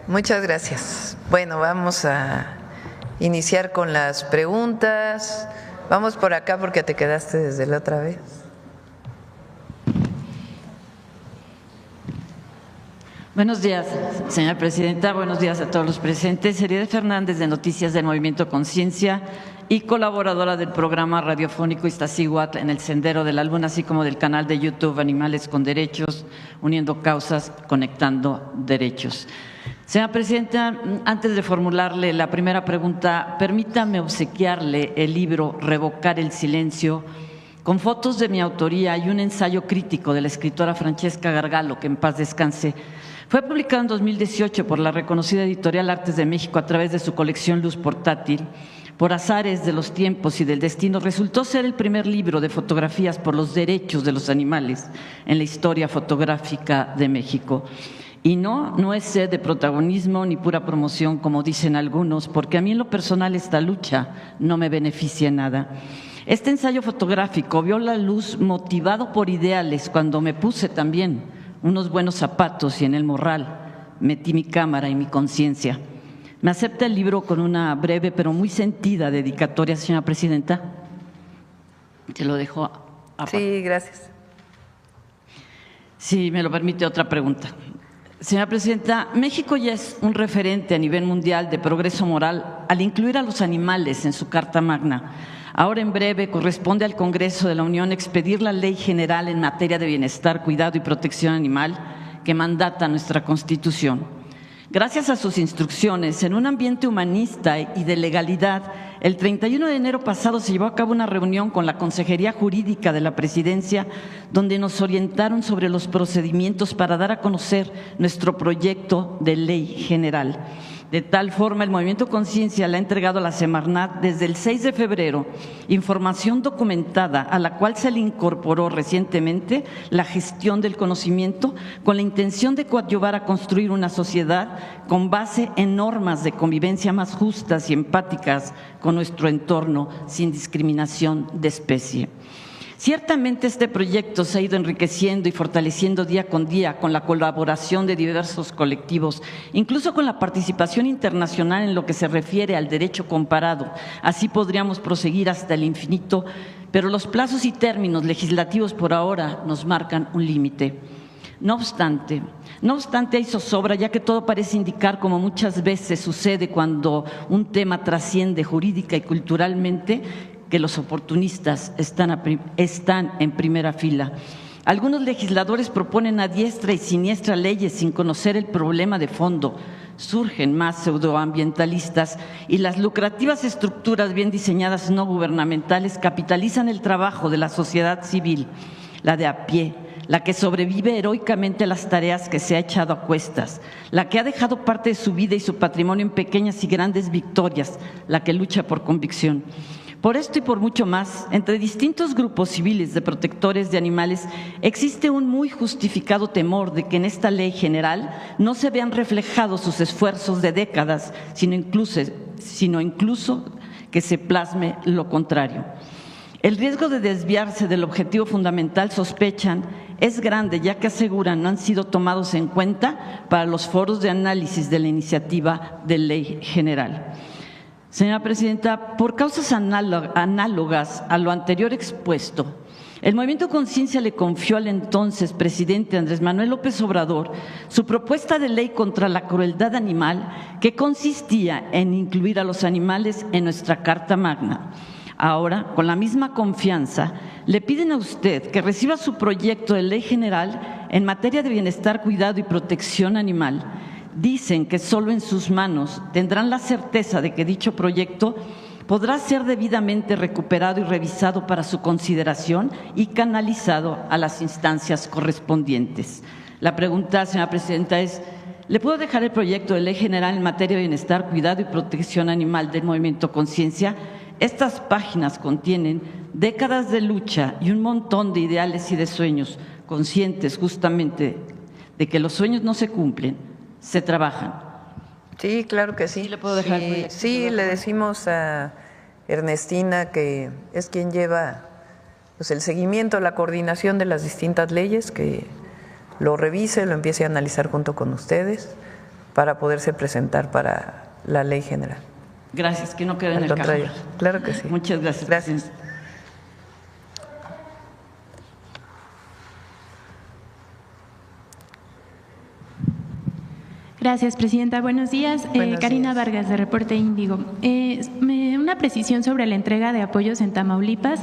Muchas gracias. Bueno, vamos a iniciar con las preguntas. Vamos por acá porque te quedaste desde la otra vez. Buenos días, señora presidenta. Buenos días a todos los presentes. Heride Fernández, de Noticias del Movimiento Conciencia y colaboradora del programa radiofónico Iztaccíhuatl en el Sendero de la Luna, así como del canal de YouTube Animales con Derechos, uniendo causas, conectando derechos. Señora presidenta, antes de formularle la primera pregunta, permítame obsequiarle el libro Revocar el Silencio, con fotos de mi autoría y un ensayo crítico de la escritora Francesca Gargalo, que en paz descanse, Fue publicado en 2018 por la reconocida editorial Artes de México a través de su colección Luz Portátil. Por azares de los tiempos y del destino, resultó ser el primer libro de fotografías por los derechos de los animales en la historia fotográfica de México. Y no es sed de protagonismo ni pura promoción, como dicen algunos, porque a mí en lo personal esta lucha no me beneficia en nada. Este ensayo fotográfico vio la luz motivado por ideales cuando me puse también unos buenos zapatos y en el morral metí mi cámara y mi conciencia. ¿Me acepta el libro con una breve pero muy sentida dedicatoria, señora presidenta? Te lo dejo Sí, gracias. Si me lo permite, otra pregunta. Señora presidenta, México ya es un referente a nivel mundial de progreso moral al incluir a los animales en su Carta Magna. Ahora en breve corresponde al Congreso de la Unión expedir la Ley General en materia de bienestar, cuidado y protección animal que mandata nuestra Constitución. Gracias a sus instrucciones, en un ambiente humanista y de legalidad, el 31 de enero pasado se llevó a cabo una reunión con la Consejería Jurídica de la Presidencia, donde nos orientaron sobre los procedimientos para dar a conocer nuestro proyecto de ley general. De tal forma, el Movimiento Conciencia le ha entregado a la Semarnat desde el 6 de febrero información documentada a la cual se le incorporó recientemente la gestión del conocimiento con la intención de coadyuvar a construir una sociedad con base en normas de convivencia más justas y empáticas con nuestro entorno sin discriminación de especie. Ciertamente este proyecto se ha ido enriqueciendo y fortaleciendo día con día con la colaboración de diversos colectivos, incluso con la participación internacional en lo que se refiere al derecho comparado. Así podríamos proseguir hasta el infinito, pero los plazos y términos legislativos por ahora nos marcan un límite. No obstante, hay zozobra, ya que todo parece indicar, como muchas veces sucede cuando un tema trasciende jurídica y culturalmente, que los oportunistas están en primera fila. Algunos legisladores proponen a diestra y siniestra leyes sin conocer el problema de fondo. Surgen más pseudoambientalistas y las lucrativas estructuras bien diseñadas no gubernamentales capitalizan el trabajo de la sociedad civil, la de a pie, la que sobrevive heroicamente a las tareas que se ha echado a cuestas, la que ha dejado parte de su vida y su patrimonio en pequeñas y grandes victorias, la que lucha por convicción. Por esto y por mucho más, entre distintos grupos civiles de protectores de animales existe un muy justificado temor de que en esta ley general no se vean reflejados sus esfuerzos de décadas, sino incluso que se plasme lo contrario. El riesgo de desviarse del objetivo fundamental, sospechan, es grande, ya que aseguran no han sido tomados en cuenta para los foros de análisis de la iniciativa de ley general. Señora presidenta, por causas análogas a lo anterior expuesto, el Movimiento Conciencia le confió al entonces presidente Andrés Manuel López Obrador su propuesta de ley contra la crueldad animal, que consistía en incluir a los animales en nuestra Carta Magna. Ahora, con la misma confianza, le piden a usted que reciba su proyecto de ley general en materia de bienestar, cuidado y protección animal. Dicen que solo en sus manos tendrán la certeza de que dicho proyecto podrá ser debidamente recuperado y revisado para su consideración y canalizado a las instancias correspondientes. La pregunta, señora presidenta, es: ¿le puedo dejar el proyecto de ley general en materia de bienestar, cuidado y protección animal del Movimiento Conciencia? Estas páginas contienen décadas de lucha y un montón de ideales y de sueños, conscientes justamente de que los sueños no se cumplen, se trabajan. Sí, claro que sí. ¿Sí le puedo dejar? Sí, le decimos a Ernestina, que es quien lleva pues el seguimiento, la coordinación de las distintas leyes, que lo revise, lo empiece a analizar junto con ustedes para poderse presentar para la ley general. Gracias, que no quede en el cajón. Claro que sí. Muchas gracias. Gracias. Gracias, presidenta. Buenos días. Karina Vargas, de Reporte Índigo. Una precisión sobre la entrega de apoyos en Tamaulipas.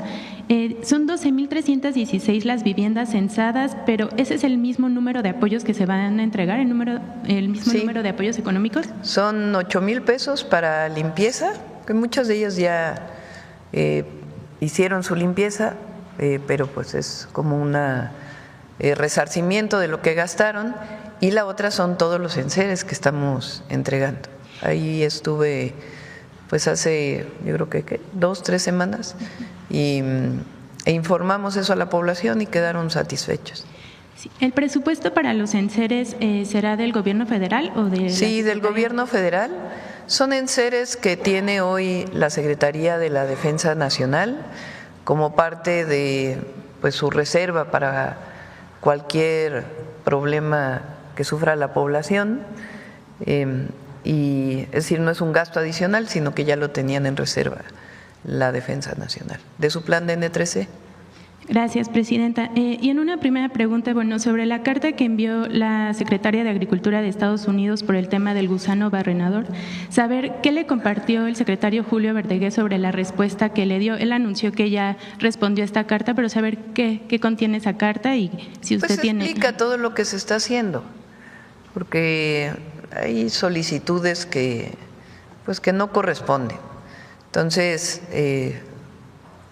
Son 12,316 las viviendas censadas, pero ¿ese es el mismo número de apoyos que se van a entregar, el mismo número de apoyos económicos? Son 8,000 pesos para limpieza, que muchas de ellas ya hicieron su limpieza, pero pues es como una resarcimiento de lo que gastaron, y la otra son todos los enseres que estamos entregando. Ahí estuve pues hace, yo creo que 2, 3 semanas, e informamos eso a la población y quedaron satisfechos. Sí. ¿El presupuesto para los enseres será del gobierno federal o de Sí, del gobierno federal. Son enseres que tiene hoy la Secretaría de la Defensa Nacional como parte de pues su reserva para cualquier problema que sufra la población, y es decir, no es un gasto adicional, sino que ya lo tenían en reserva la Defensa Nacional, de su plan de N3C. Gracias, presidenta. Y en una primera pregunta, bueno, sobre la carta que envió la secretaria de Agricultura de Estados Unidos por el tema del gusano barrenador, saber qué le compartió el secretario Julio Verdeguer sobre la respuesta que le dio. Él anunció que ya respondió a esta carta, pero saber qué contiene esa carta y si usted pues tiene… explica todo lo que se está haciendo, porque hay solicitudes que no corresponden. Entonces,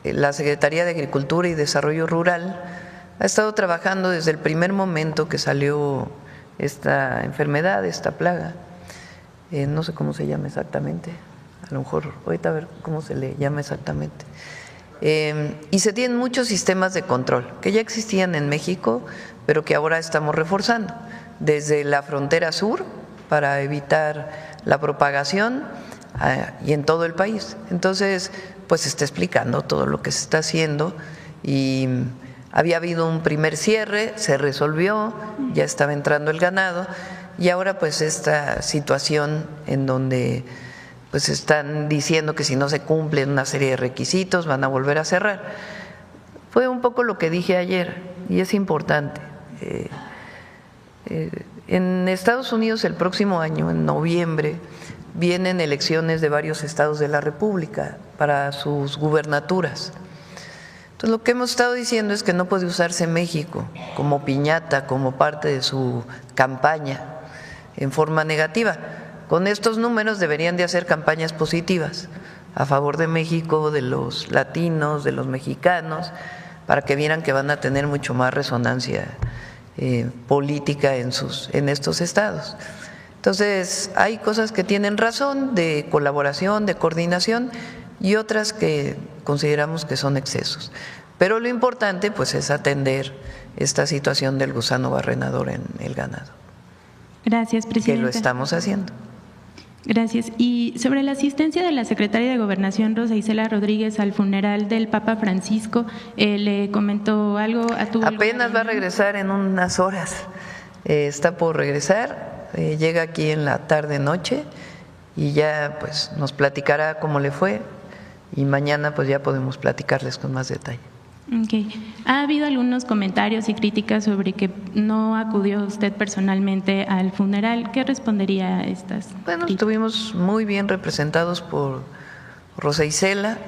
la Secretaría de Agricultura y Desarrollo Rural ha estado trabajando desde el primer momento que salió esta enfermedad, esta plaga. No sé cómo se llama exactamente, a lo mejor ahorita a ver cómo se le llama exactamente. Y se tienen muchos sistemas de control que ya existían en México, pero que ahora estamos reforzando, desde la frontera sur para evitar la propagación y en todo el país. Entonces, pues se está explicando todo lo que se está haciendo, y había habido un primer cierre, se resolvió, ya estaba entrando el ganado, y ahora pues esta situación en donde pues están diciendo que si no se cumplen una serie de requisitos van a volver a cerrar. Fue un poco lo que dije ayer, y es importante. En Estados Unidos el próximo año, en noviembre, vienen elecciones de varios estados de la República para sus gubernaturas. Entonces, lo que hemos estado diciendo es que no puede usarse México como piñata, como parte de su campaña en forma negativa. Con estos números deberían de hacer campañas positivas a favor de México, de los latinos, de los mexicanos, para que vieran que van a tener mucho más resonancia política en estos estados. Entonces, hay cosas que tienen razón de colaboración, de coordinación, y otras que consideramos que son excesos. Pero lo importante pues es atender esta situación del gusano barrenador en el ganado. Gracias, presidenta. Que lo estamos haciendo. Gracias. Y sobre la asistencia de la secretaria de Gobernación, Rosa Isela Rodríguez, al funeral del Papa Francisco, ¿le comentó algo? Apenas va a regresar en unas horas, está por regresar. Llega aquí en la tarde-noche y ya pues nos platicará cómo le fue, y mañana pues ya podemos platicarles con más detalle. Okay. Ha habido algunos comentarios y críticas sobre que no acudió usted personalmente al funeral. ¿Qué respondería a estas? Bueno, estuvimos muy bien representados por Rosa Isela,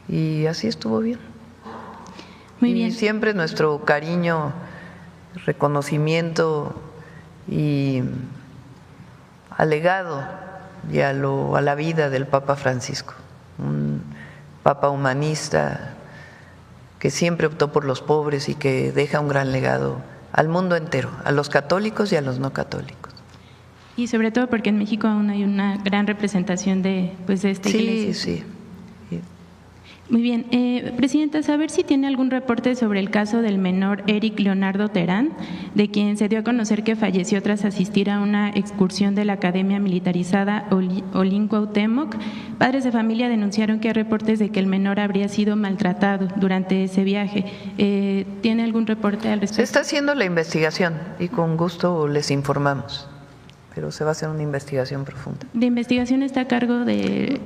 y así estuvo bien. Muy bien. Y siempre nuestro cariño, reconocimiento y alegado y a la vida del Papa Francisco, un Papa humanista que siempre optó por los pobres y que deja un gran legado al mundo entero, a los católicos y a los no católicos. Y sobre todo porque en México aún hay una gran representación de esta iglesia. Sí. Muy bien. Presidenta, saber si tiene algún reporte sobre el caso del menor Eric Leonardo Terán, de quien se dio a conocer que falleció tras asistir a una excursión de la Academia Militarizada Olin Cuauhtémoc. Padres de familia denunciaron que hay reportes de que el menor habría sido maltratado durante ese viaje. ¿Tiene algún reporte al respecto? Se está haciendo la investigación y con gusto les informamos, pero se va a hacer una investigación profunda. ¿La investigación está a cargo de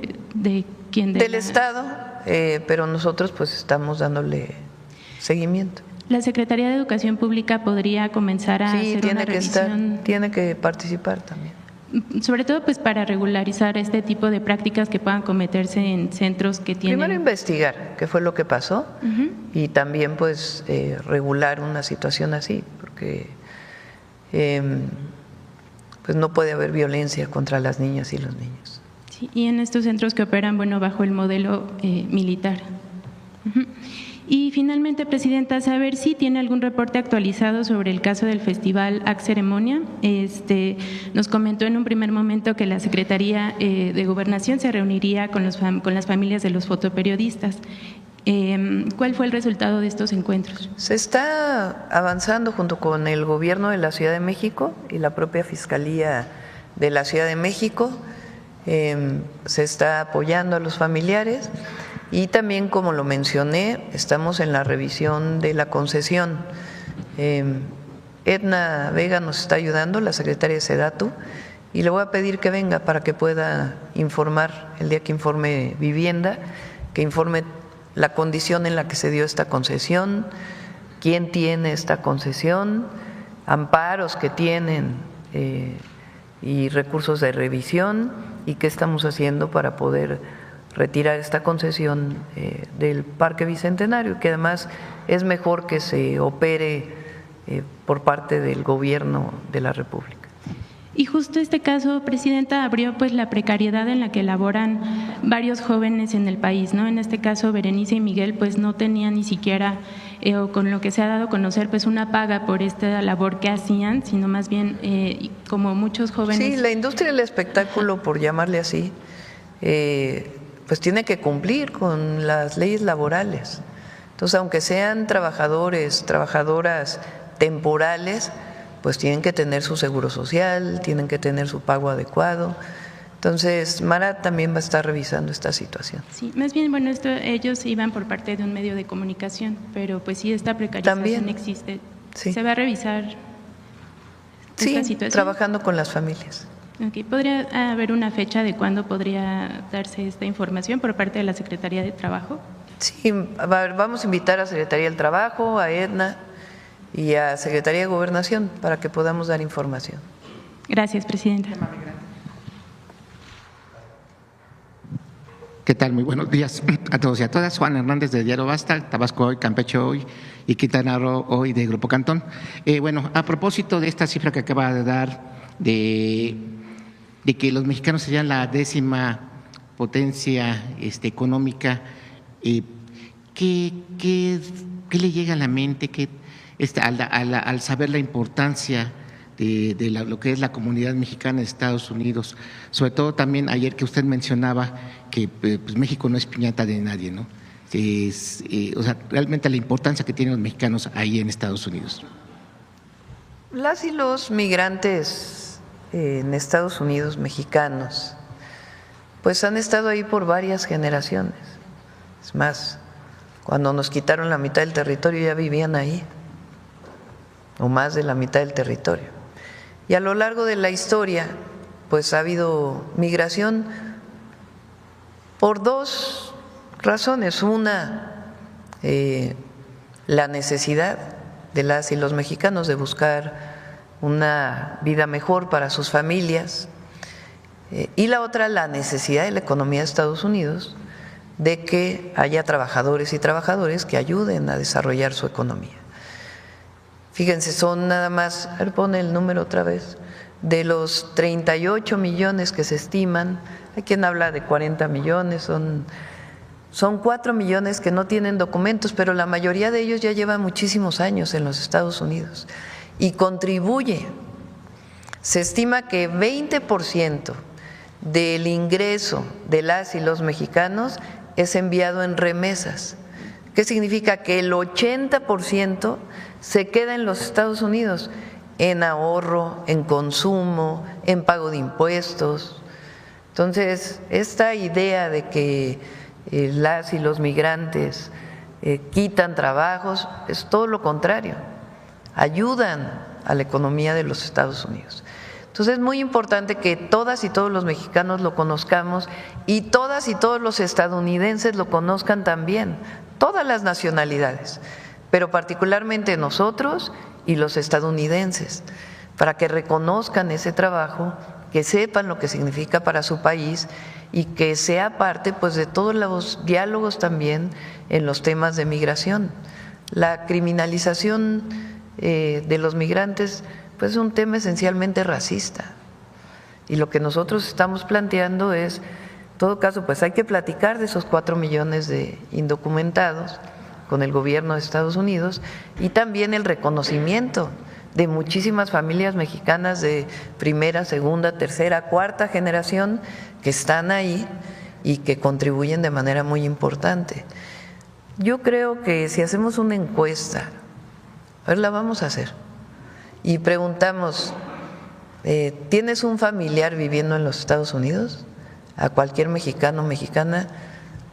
quién? Del Estado. Pero nosotros pues estamos dándole seguimiento. ¿La Secretaría de Educación Pública podría comenzar a hacer una revisión? Tiene que participar también. Sobre todo pues para regularizar este tipo de prácticas que puedan cometerse en centros que tienen… Primero investigar qué fue lo que pasó, y también pues regular una situación así, porque pues no puede haber violencia contra las niñas y los niños. Sí, y en estos centros que operan bajo el modelo militar. Y finalmente, Presidenta, saber si tiene algún reporte actualizado sobre el caso del Festival Ac Ceremonia. Nos comentó en un primer momento que la Secretaría de Gobernación se reuniría con las familias de los fotoperiodistas. ¿Cuál fue el resultado de estos encuentros? Se está avanzando junto con el Gobierno de la Ciudad de México y la propia Fiscalía de la Ciudad de México. Se está apoyando a los familiares. Y también, como lo mencioné, estamos en la revisión de la concesión. Edna Vega nos está ayudando, la secretaria de Sedatu, y le voy a pedir que venga para que pueda informar el día que informe Vivienda, que informe la condición en la que se dio esta concesión, quién tiene esta concesión, amparos que tienen y recursos de revisión, y qué estamos haciendo para poder retirar esta concesión del Parque Bicentenario, que además es mejor que se opere por parte del Gobierno de la República. Y justo este caso, Presidenta, abrió pues la precariedad en la que laboran varios jóvenes en el país, ¿no? En este caso, Berenice y Miguel pues no tenían ni siquiera, o con lo que se ha dado a conocer, pues una paga por esta labor que hacían, sino más bien como muchos jóvenes. Sí, la industria del espectáculo, por llamarle así, pues tiene que cumplir con las leyes laborales. Entonces, aunque sean trabajadores, trabajadoras temporales, pues tienen que tener su seguro social, tienen que tener su pago adecuado. Entonces, Mara también va a estar revisando esta situación. Sí, más bien, bueno, ellos iban por parte de un medio de comunicación, pero pues sí, esta precarización también existe. Sí. ¿Se va a revisar esta situación? Trabajando con las familias. Okay. ¿Podría haber una fecha de cuándo podría darse esta información por parte de la Secretaría de Trabajo? Sí, vamos a invitar a Secretaría del Trabajo, a Edna y a Secretaría de Gobernación para que podamos dar información. Gracias, Presidenta. ¿Qué tal? Muy buenos días a todos y a todas. Juan Hernández de Diario Basta, Tabasco Hoy, Campeche Hoy y Quintana Roo Hoy de Grupo Cantón. Bueno, a propósito de esta cifra que acaba de dar de que los mexicanos serían la 10ª potencia económica, ¿qué le llega a la mente al saber la importancia de lo que es la comunidad mexicana de Estados Unidos? Sobre todo también ayer que usted mencionaba que pues México no es piñata de nadie, ¿no? O sea, realmente la importancia que tienen los mexicanos ahí en Estados Unidos. Las y los migrantes en Estados Unidos, mexicanos, pues han estado ahí por varias generaciones. Es más, cuando nos quitaron la mitad del territorio ya vivían ahí, o más de la mitad del territorio. Y a lo largo de la historia, pues ha habido migración por dos razones. Una, la necesidad de las y los mexicanos de buscar una vida mejor para sus familias, y la otra, la necesidad de la economía de Estados Unidos de que haya trabajadores y trabajadores que ayuden a desarrollar su economía. Fíjense, son nada más, a ver, pone el número otra vez, de los 38 millones que se estiman, hay quien habla de 40 millones, son 4 millones que no tienen documentos, pero la mayoría de ellos ya llevan muchísimos años en los Estados Unidos y contribuye. Se estima que 20% del ingreso de las y los mexicanos es enviado en remesas. ¿Qué significa? Que el 80% se queda en los Estados Unidos, en ahorro, en consumo, en pago de impuestos. Entonces, esta idea de que las y los migrantes quitan trabajos es todo lo contrario, ayudan a la economía de los Estados Unidos. Entonces es muy importante que todas y todos los mexicanos lo conozcamos y todas y todos los estadounidenses lo conozcan también, todas las nacionalidades, pero particularmente nosotros y los estadounidenses, para que reconozcan ese trabajo, que sepan lo que significa para su país y que sea parte pues de todos los diálogos también en los temas de migración. La criminalización de los migrantes pues es un tema esencialmente racista, y lo que nosotros estamos planteando es, en todo caso, pues hay que platicar de esos 4 millones de indocumentados con el gobierno de Estados Unidos y también el reconocimiento de muchísimas familias mexicanas de primera, segunda, tercera, cuarta generación que están ahí y que contribuyen de manera muy importante. Yo creo que si hacemos una encuesta, a ver, la vamos a hacer, y preguntamos, ¿tienes un familiar viviendo en los Estados Unidos? A cualquier mexicano o mexicana,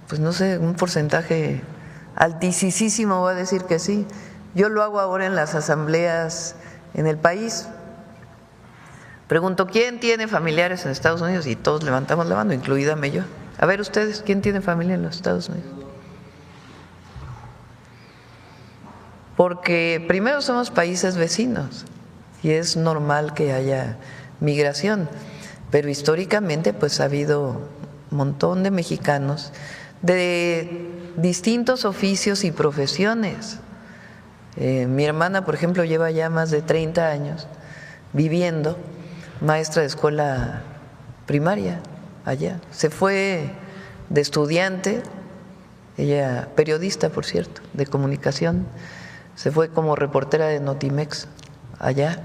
pues no sé, un porcentaje altísimo va a decir que sí. Yo lo hago ahora en las asambleas en el país. Pregunto, ¿quién tiene familiares en Estados Unidos? Y todos levantamos la mano, incluídame yo. A ver ustedes, ¿quién tiene familia en los Estados Unidos? Porque primero somos países vecinos y es normal que haya migración, pero históricamente pues ha habido un montón de mexicanos de distintos oficios y profesiones. Mi hermana, por ejemplo, lleva ya más de 30 años viviendo, maestra de escuela primaria allá. Se fue de estudiante, ella periodista, por cierto, de comunicación, se fue como reportera de Notimex allá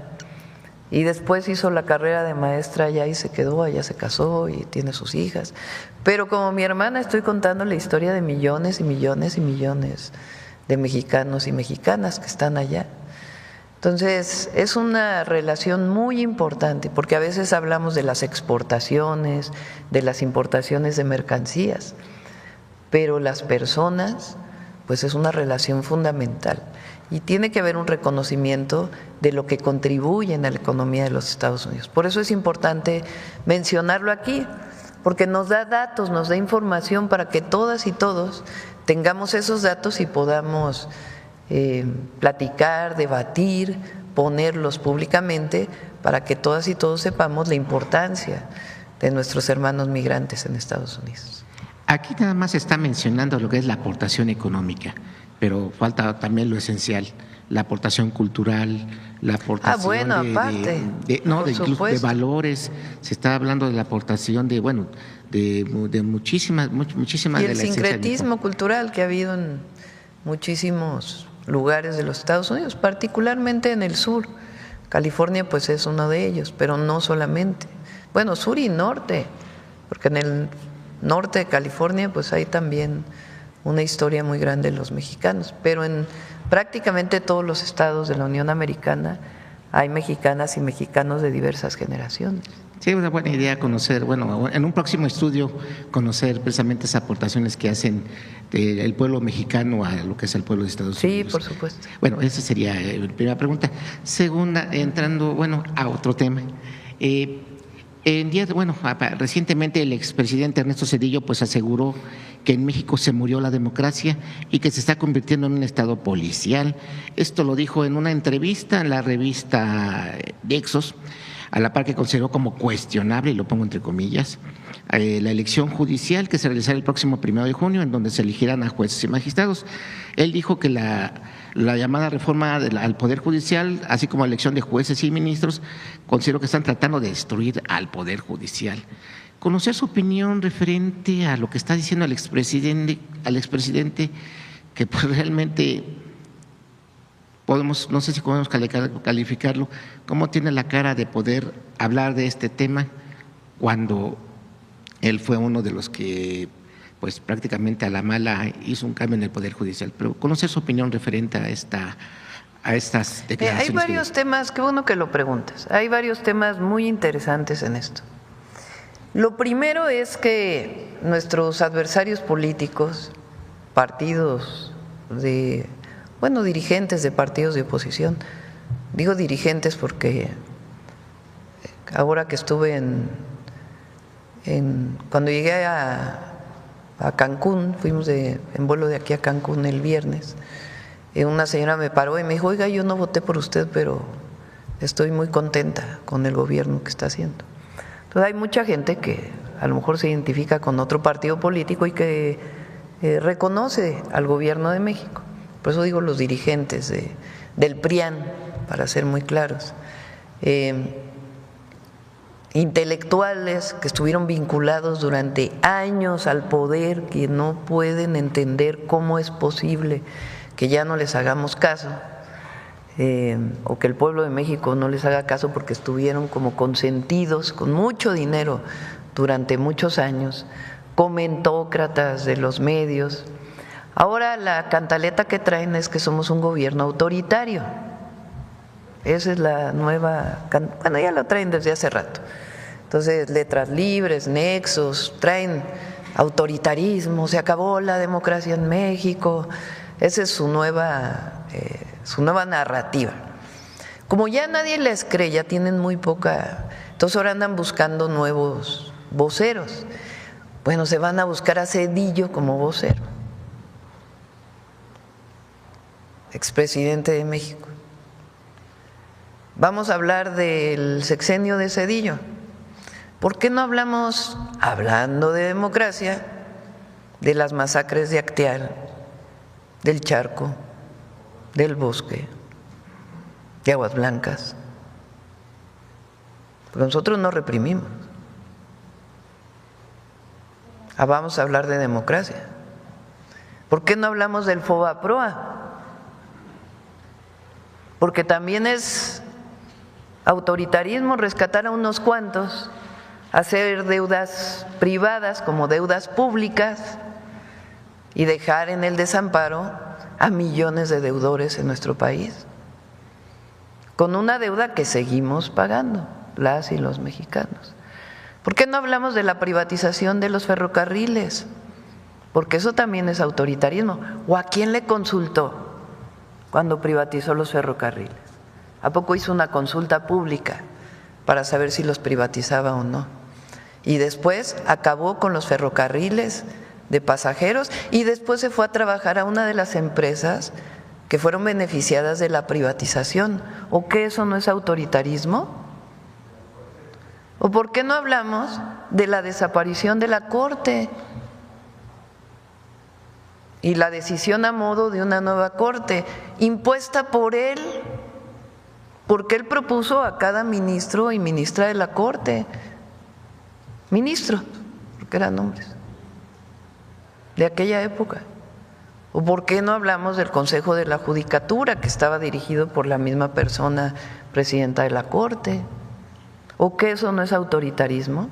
y después hizo la carrera de maestra allá y se quedó, allá se casó y tiene sus hijas. Pero como mi hermana estoy contando la historia de millones y millones y millones de mexicanos y mexicanas que están allá. Entonces, es una relación muy importante porque a veces hablamos de las exportaciones, de las importaciones de mercancías, pero las personas, pues es una relación fundamental y tiene que haber un reconocimiento de lo que contribuyen a la economía de los Estados Unidos. Por eso es importante mencionarlo aquí, porque nos da datos, nos da información para que todas y todos tengamos esos datos y podamos platicar, debatir, ponerlos públicamente para que todas y todos sepamos la importancia de nuestros hermanos migrantes en Estados Unidos. Aquí nada más se está mencionando lo que es la aportación económica, pero falta también lo esencial, la aportación cultural, la aportación incluso de valores. Se está hablando de la aportación de muchísimas y el sincretismo cultural que ha habido en muchísimos lugares de los Estados Unidos, particularmente en el sur. California pues es uno de ellos, pero no solamente. Bueno, sur y norte, porque en el norte de California pues hay también una historia muy grande de los mexicanos, pero en prácticamente todos los estados de la Unión Americana hay mexicanas y mexicanos de diversas generaciones. Sí, es una buena idea conocer, en un próximo estudio, conocer precisamente esas aportaciones que hacen el pueblo mexicano a lo que es el pueblo de Estados Unidos. Sí, por supuesto. Bueno, esa sería la primera pregunta. Segunda, entrando, a otro tema. Recientemente el expresidente Ernesto Zedillo pues aseguró que en México se murió la democracia y que se está convirtiendo en un estado policial. Esto lo dijo en una entrevista en la revista Exos, a la par que consideró como cuestionable, y lo pongo entre comillas, la elección judicial que se realizará el próximo 1 de junio, en donde se elegirán a jueces y magistrados. Él dijo que la llamada reforma al Poder Judicial, así como la elección de jueces y ministros, considero que están tratando de destruir al Poder Judicial. Conocer su opinión referente a lo que está diciendo el expresidente, que pues realmente no sé si podemos calificarlo, cómo tiene la cara de poder hablar de este tema cuando él fue uno de los que pues prácticamente a la mala hizo un cambio en el Poder Judicial. Pero conocer su opinión referente a estas declaraciones. Hay varios temas, qué bueno que lo preguntas, hay varios temas muy interesantes en esto. Lo primero es que nuestros adversarios políticos, dirigentes de partidos de oposición, digo dirigentes porque ahora que estuve cuando llegué a Cancún, fuimos en vuelo de aquí a Cancún el viernes, una señora me paró y me dijo, oiga, yo no voté por usted, pero estoy muy contenta con el gobierno que está haciendo. Entonces hay mucha gente que a lo mejor se identifica con otro partido político y que reconoce al gobierno de México. Por eso digo los dirigentes del PRIAN, para ser muy claros. Intelectuales que estuvieron vinculados durante años al poder, que no pueden entender cómo es posible que ya no les hagamos caso, o que el pueblo de México no les haga caso porque estuvieron como consentidos con mucho dinero durante muchos años, comentócratas de los medios. Ahora la cantaleta que traen es que somos un gobierno autoritario. Esa es la nueva, bueno, ya lo traen desde hace rato. Entonces, letras libres, nexos, traen autoritarismo, se acabó la democracia en México. Esa es su nueva narrativa. Como ya nadie les cree, ya tienen muy poca, entonces ahora andan buscando nuevos voceros. Bueno, se van a buscar a Zedillo como vocero, expresidente de México. Vamos a hablar del sexenio de Zedillo. ¿Por qué no hablamos, hablando de democracia, de las masacres de Acteal, del Charco, del Bosque, de Aguas Blancas? Porque nosotros no reprimimos. Vamos a hablar de democracia. ¿Por qué no hablamos del FOBAPROA? Porque también es autoritarismo rescatar a unos cuantos, hacer deudas privadas como deudas públicas y dejar en el desamparo a millones de deudores en nuestro país, con una deuda que seguimos pagando las y los mexicanos. ¿Por qué no hablamos de la privatización de los ferrocarriles? Porque eso también es autoritarismo. ¿O a quién le consultó cuando privatizó los ferrocarriles? ¿A poco hizo una consulta pública para saber si los privatizaba o no? Y después acabó con los ferrocarriles de pasajeros y después se fue a trabajar a una de las empresas que fueron beneficiadas de la privatización. ¿O qué, eso no es autoritarismo? ¿O por qué no hablamos de la desaparición de la Corte y la decisión a modo de una nueva Corte impuesta por él? Porque él propuso a cada ministro y ministra de la Corte, ministros, porque eran hombres, de aquella época. ¿O por qué no hablamos del Consejo de la Judicatura, que estaba dirigido por la misma persona, presidenta de la Corte? ¿O que eso no es autoritarismo?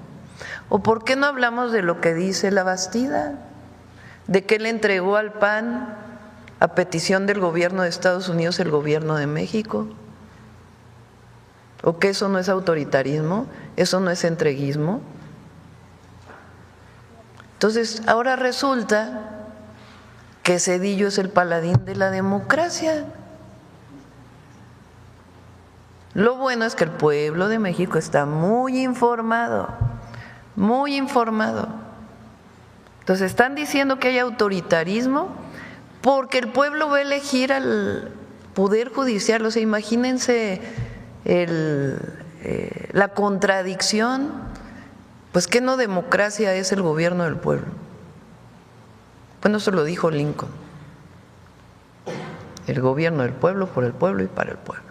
¿O por qué no hablamos de lo que dice la Bastida, de que él entregó al PAN a petición del gobierno de Estados Unidos el gobierno de México? ¿O que eso no es autoritarismo? ¿Eso no es entreguismo? Entonces, ahora resulta que Zedillo es el paladín de la democracia. Lo bueno es que el pueblo de México está muy informado, muy informado. Entonces, están diciendo que hay autoritarismo porque el pueblo va a elegir al Poder Judicial. O sea, imagínense la contradicción. Pues ¿qué no democracia es el gobierno del pueblo? Bueno, eso lo dijo Lincoln. El gobierno del pueblo, por el pueblo y para el pueblo.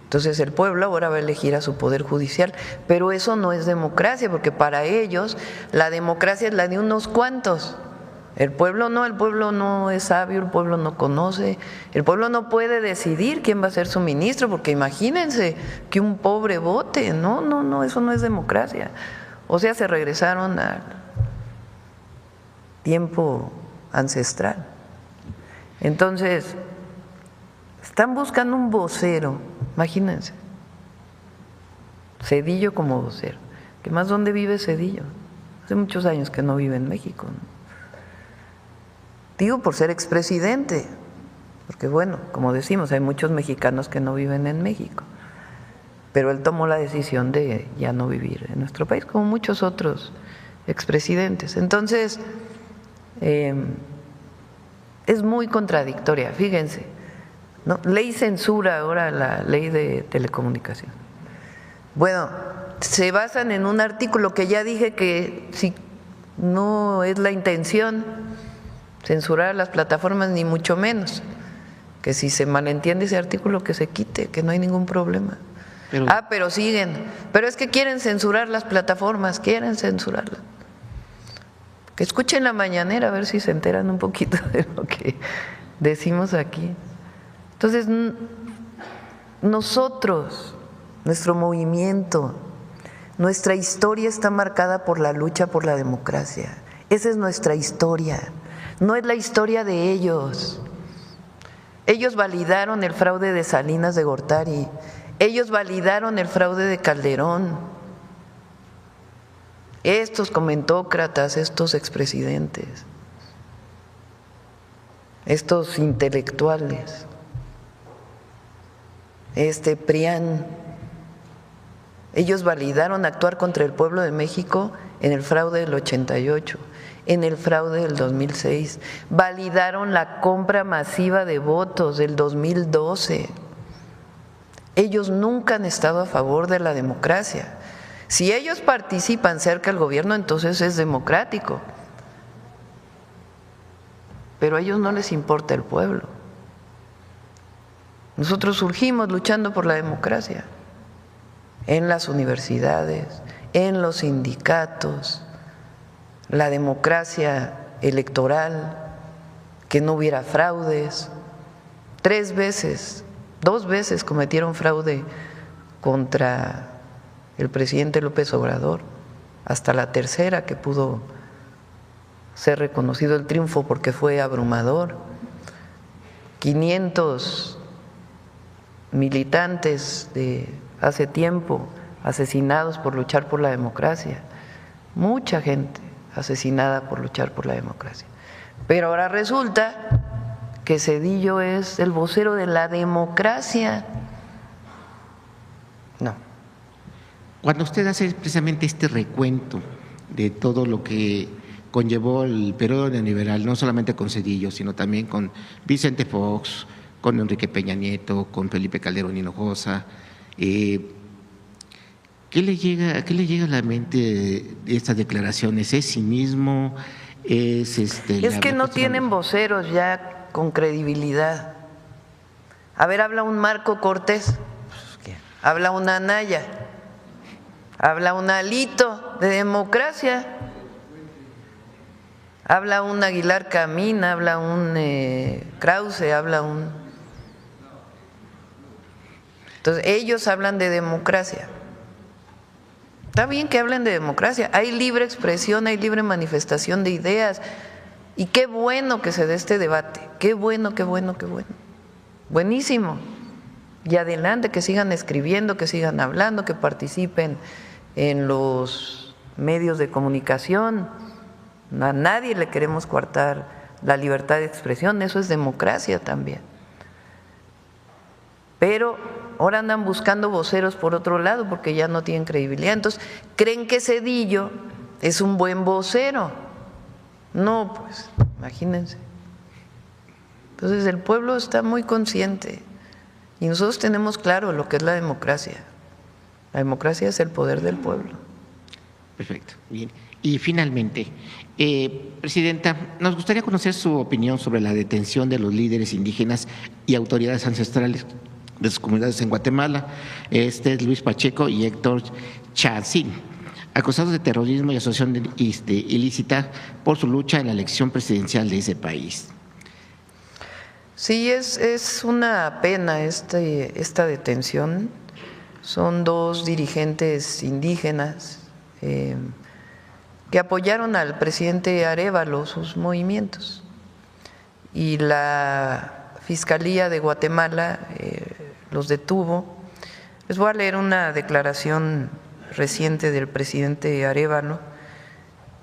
Entonces el pueblo ahora va a elegir a su poder judicial, pero eso no es democracia, porque para ellos la democracia es la de unos cuantos. El pueblo no es sabio, el pueblo no conoce, el pueblo no puede decidir quién va a ser su ministro, porque imagínense que un pobre vote. No, eso no es democracia. O sea, se regresaron al tiempo ancestral. Entonces, están buscando un vocero, imagínense, Zedillo como vocero. ¿Qué más dónde vive Zedillo? Hace muchos años que no vive en México, ¿no? Digo por ser expresidente, porque bueno, como decimos, hay muchos mexicanos que no viven en México, pero él tomó la decisión de ya no vivir en nuestro país, como muchos otros expresidentes. Entonces, es muy contradictoria, fíjense, ¿no? Ley censura ahora la ley de telecomunicación. Bueno, se basan en un artículo que ya dije que si no es la intención censurar a las plataformas, ni mucho menos, que si se malentiende ese artículo que se quite, que no hay ningún problema. Pero siguen, pero es que quieren censurar las plataformas, quieren censurarlas. Que escuchen la mañanera a ver si se enteran un poquito de lo que decimos aquí. Entonces, nosotros, nuestro movimiento, nuestra historia está marcada por la lucha por la democracia. Esa es nuestra historia, no es la historia de ellos. Ellos validaron el fraude de Salinas de Gortari, ellos validaron el fraude de Calderón. Estos comentócratas, estos expresidentes, estos intelectuales, PRIAN, ellos validaron actuar contra el pueblo de México en el fraude del 88, en el fraude del 2006, validaron la compra masiva de votos del 2012. Ellos nunca han estado a favor de la democracia. Si ellos participan cerca del gobierno, entonces es democrático. Pero a ellos no les importa el pueblo. Nosotros surgimos luchando por la democracia en las universidades, en los sindicatos, la democracia electoral, que no hubiera fraudes. 2 veces cometieron fraude contra el presidente López Obrador, hasta la tercera que pudo ser reconocido el triunfo porque fue abrumador. 500 militantes de hace tiempo asesinados por luchar por la democracia, mucha gente asesinada por luchar por la democracia. Pero ahora resulta que Zedillo es el vocero de la democracia. No. Cuando usted hace precisamente este recuento de todo lo que conllevó el periodo neoliberal, no solamente con Zedillo, sino también con Vicente Fox, con Enrique Peña Nieto, con Felipe Calderón Hinojosa, ¿qué le llega a la mente de estas declaraciones? ¿Es cinismo? ¿Es que no tienen voceros ya con credibilidad. A ver, habla un Marco Cortés, habla un Anaya, habla un Alito de democracia, habla un Aguilar Camín, habla un Krause, habla un… Entonces, ellos hablan de democracia. Está bien que hablen de democracia, hay libre expresión, hay libre manifestación de ideas, y qué bueno que se dé este debate, qué bueno. Buenísimo. Y adelante, que sigan escribiendo, que sigan hablando, que participen en los medios de comunicación. A nadie le queremos coartar la libertad de expresión, eso es democracia también. Pero ahora andan buscando voceros por otro lado porque ya no tienen credibilidad. Entonces, ¿creen que Zedillo es un buen vocero? No, pues, imagínense. Entonces, el pueblo está muy consciente y nosotros tenemos claro lo que es la democracia. La democracia es el poder del pueblo. Perfecto, bien. Y finalmente, Presidenta, nos gustaría conocer su opinión sobre la detención de los líderes indígenas y autoridades ancestrales de sus comunidades en Guatemala, Luis Pacheco y Héctor Chacín, acusados de terrorismo y asociación ilícita por su lucha en la elección presidencial de ese país. Sí, es una pena esta detención. Son 2 dirigentes indígenas que apoyaron al presidente Arévalo, sus movimientos. Y la Fiscalía de Guatemala los detuvo. Les voy a leer una declaración reciente del presidente Arévalo.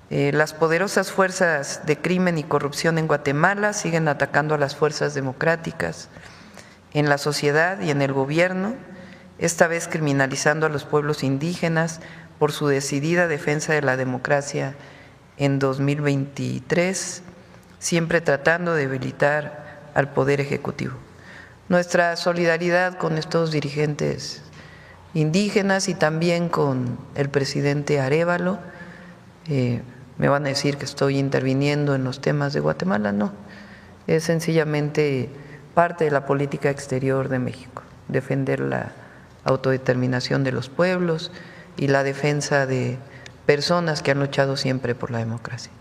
Las poderosas fuerzas de crimen y corrupción en Guatemala siguen atacando a las fuerzas democráticas en la sociedad y en el gobierno, esta vez criminalizando a los pueblos indígenas por su decidida defensa de la democracia en 2023, siempre tratando de debilitar al Poder Ejecutivo. Nuestra solidaridad con estos dirigentes indígenas y también con el presidente Arévalo. Me van a decir que estoy interviniendo en los temas de Guatemala, no, es sencillamente parte de la política exterior de México, defender la autodeterminación de los pueblos y la defensa de personas que han luchado siempre por la democracia.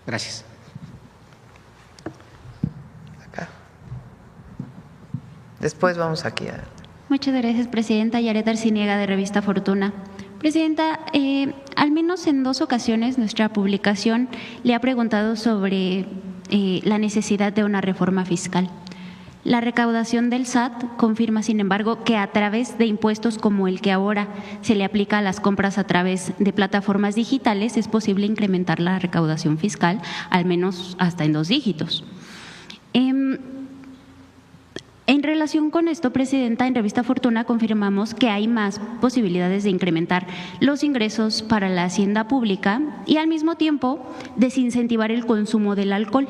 Gracias. Acá. Después vamos aquí a… Muchas gracias, Presidenta. Yaret Arciniega, de Revista Fortuna. Presidenta, al menos en 2 ocasiones nuestra publicación le ha preguntado sobre la necesidad de una reforma fiscal. La recaudación del SAT confirma, sin embargo, que a través de impuestos como el que ahora se le aplica a las compras a través de plataformas digitales es posible incrementar la recaudación fiscal, al menos hasta en 2 dígitos. En relación con esto, Presidenta, en Revista Fortuna confirmamos que hay más posibilidades de incrementar los ingresos para la hacienda pública y al mismo tiempo desincentivar el consumo del alcohol.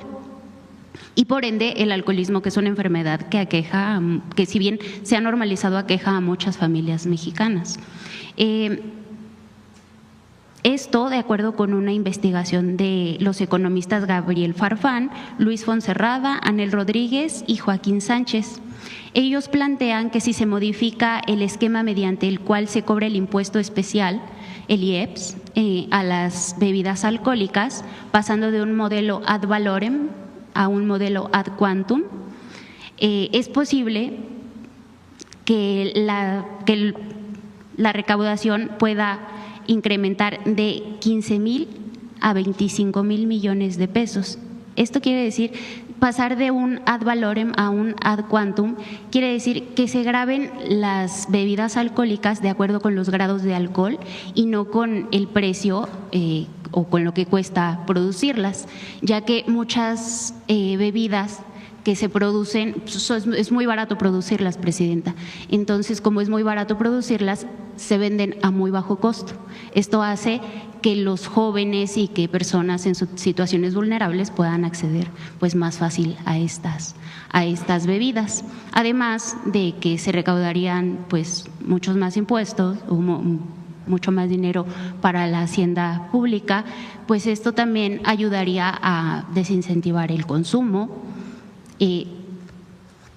Y por ende el alcoholismo, que es una enfermedad que aqueja, que si bien se ha normalizado, aqueja a muchas familias mexicanas. Esto de acuerdo con una investigación de los economistas Gabriel Farfán, Luis Fonserrada, Anel Rodríguez y Joaquín Sánchez. Ellos plantean que si se modifica el esquema mediante el cual se cobra el impuesto especial, el IEPS, a las bebidas alcohólicas, pasando de un modelo ad valorem a un modelo ad quantum, es posible que la recaudación pueda incrementar de 15,000 a 25,000 millones de pesos. Esto quiere decir, pasar de un ad valorem a un ad quantum, quiere decir que se graben las bebidas alcohólicas de acuerdo con los grados de alcohol y no con el precio o con lo que cuesta producirlas, ya que muchas bebidas que se producen, es muy barato producirlas, Presidenta. Entonces, como es muy barato producirlas, se venden a muy bajo costo. Esto hace que los jóvenes y que personas en situaciones vulnerables puedan acceder pues más fácil a estas bebidas. Además de que se recaudarían pues muchos más impuestos, mucho más dinero para la hacienda pública, pues esto también ayudaría a desincentivar el consumo.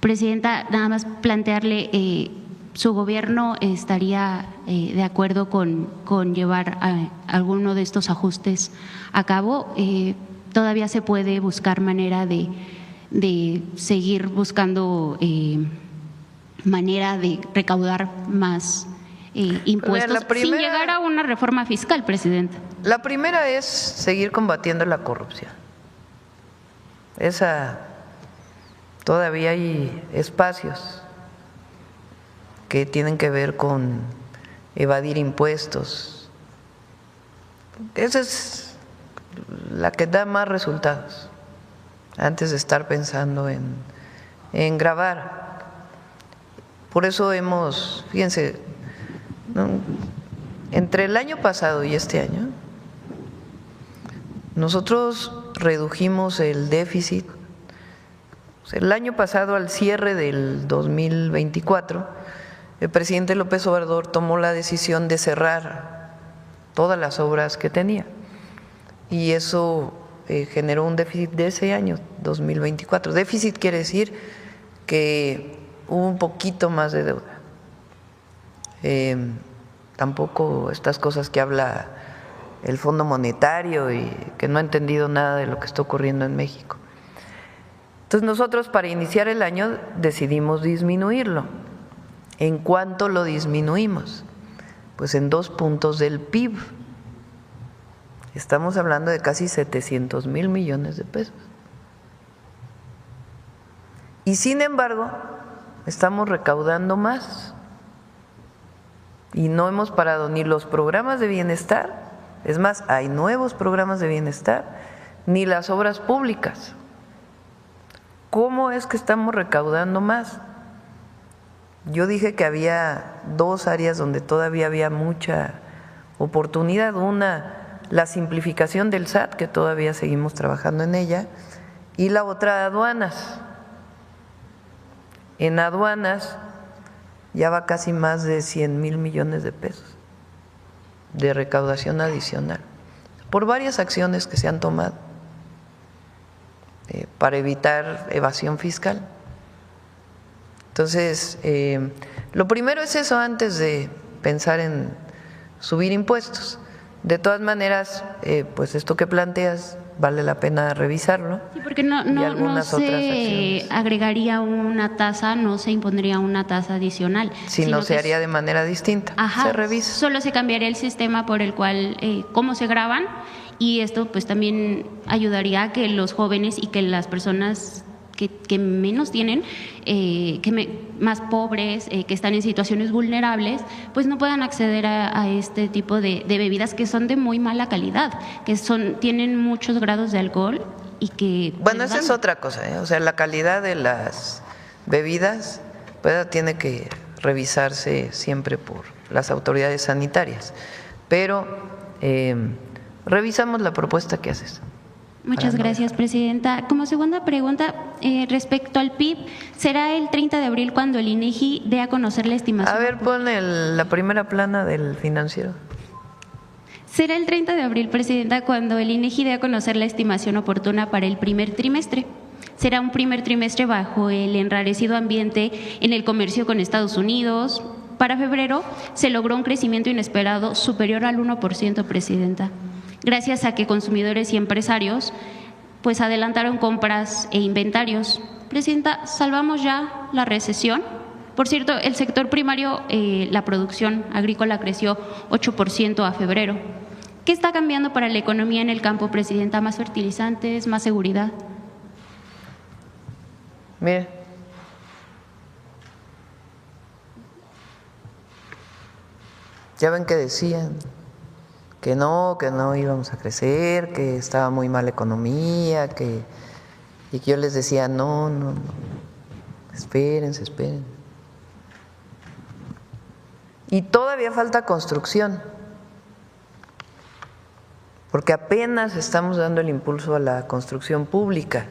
Presidenta, nada más plantearle, ¿su gobierno estaría de acuerdo con llevar alguno de estos ajustes a cabo? ¿Todavía se puede buscar manera de seguir buscando manera de recaudar más impuestos sin llegar a una reforma fiscal, Presidenta? La primera es seguir combatiendo la corrupción. Todavía hay espacios que tienen que ver con evadir impuestos. Esa es la que da más resultados, antes de estar pensando en gravar. Por eso fíjense, entre el año pasado y este año, nosotros redujimos el déficit. El año pasado, al cierre del 2024, el presidente López Obrador tomó la decisión de cerrar todas las obras que tenía y eso generó un déficit de ese año, 2024. Déficit quiere decir que hubo un poquito más de deuda. Tampoco estas cosas que habla el Fondo Monetario y que no ha entendido nada de lo que está ocurriendo en México. Entonces nosotros para iniciar el año decidimos disminuirlo. ¿En cuánto lo disminuimos? Pues en 2 puntos del PIB. Estamos hablando de casi 700,000 millones de pesos. Y sin embargo, estamos recaudando más. Y no hemos parado ni los programas de bienestar, es más, hay nuevos programas de bienestar, ni las obras públicas. ¿Cómo es que estamos recaudando más? Yo dije que había 2 áreas donde todavía había mucha oportunidad. Una, la simplificación del SAT, que todavía seguimos trabajando en ella, y la otra, aduanas. En aduanas ya va casi más de 100,000 millones de pesos de recaudación adicional, por varias acciones que se han tomado para evitar evasión fiscal. Entonces, lo primero es eso antes de pensar en subir impuestos. De todas maneras, pues esto que planteas vale la pena revisarlo. Sí, porque no se agregaría una tasa, no se impondría una tasa adicional. Sino se haría de manera distinta. Ajá, se revisa. Solo se cambiaría el sistema por el cual, cómo se graban, y esto pues también ayudaría a que los jóvenes y que las personas que menos tienen, más pobres, que están en situaciones vulnerables, pues no puedan acceder a este tipo de bebidas que son de muy mala calidad, que tienen muchos grados de alcohol y que… Bueno, esa es otra cosa, ¿eh? O sea, la calidad de las bebidas pues tiene que revisarse siempre por las autoridades sanitarias, pero revisamos la propuesta que haces. Muchas gracias, Presidenta. Como segunda pregunta, respecto al PIB, ¿será el 30 de abril cuando el INEGI dé a conocer la estimación? A ver, pon la primera plana del financiero. ¿Será el 30 de abril, Presidenta, cuando el INEGI dé a conocer la estimación oportuna para el primer trimestre? Será un primer trimestre bajo el enrarecido ambiente en el comercio con Estados Unidos. Para febrero se logró un crecimiento inesperado superior al 1%, Presidenta, gracias a que consumidores y empresarios pues adelantaron compras e inventarios. Presidenta, ¿salvamos ya la recesión? Por cierto, el sector primario, la producción agrícola creció 8% a febrero. ¿Qué está cambiando para la economía en el campo, Presidenta? ¿Más fertilizantes, más seguridad? Mire, ya ven que decían que no íbamos a crecer, que estaba muy mala economía, y que yo les decía, no, espérense. Y todavía falta construcción, porque apenas estamos dando el impulso a la construcción pública,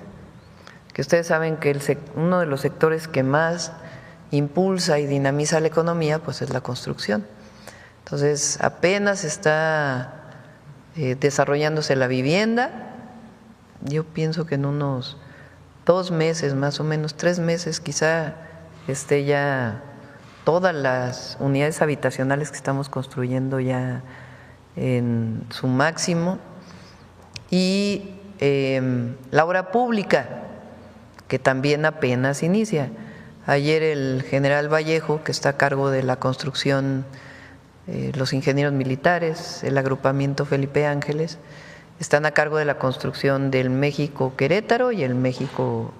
que ustedes saben que uno de los sectores que más impulsa y dinamiza la economía pues es la construcción. Entonces, apenas está desarrollándose la vivienda. Yo pienso que en unos 2 meses, más o menos 3 meses, quizá esté ya todas las unidades habitacionales que estamos construyendo ya en su máximo. Y la obra pública, que también apenas inicia. Ayer el general Vallejo, que está a cargo de la construcción, los ingenieros militares, el agrupamiento Felipe Ángeles, están a cargo de la construcción del México Querétaro y el México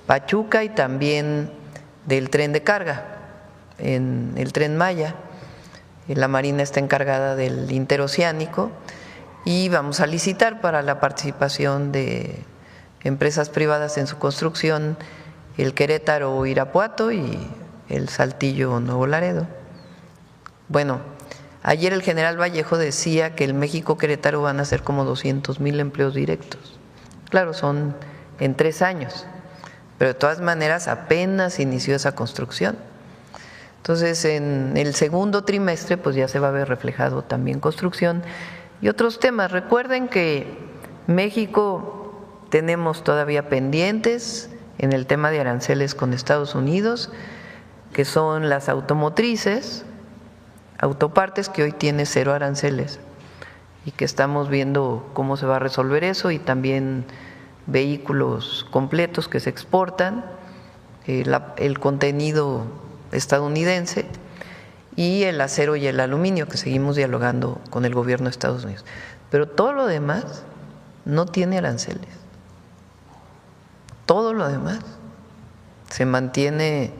Pachuca, y también del tren de carga, en el Tren Maya. La Marina está encargada del interoceánico y vamos a licitar para la participación de empresas privadas en su construcción el Querétaro Irapuato y el Saltillo Nuevo Laredo. Bueno, ayer el general Vallejo decía que el México Querétaro van a ser como 200,000 empleos directos. Claro, son en 3 años, pero de todas maneras apenas inició esa construcción. Entonces, en el segundo trimestre pues ya se va a ver reflejado también construcción y otros temas. Recuerden que México tenemos todavía pendientes en el tema de aranceles con Estados Unidos, que son las automotrices, autopartes, que hoy tiene 0 aranceles y que estamos viendo cómo se va a resolver eso, y también vehículos completos que se exportan, el contenido estadounidense, y el acero y el aluminio, que seguimos dialogando con el gobierno de Estados Unidos. Pero todo lo demás no tiene aranceles. Todo lo demás se mantiene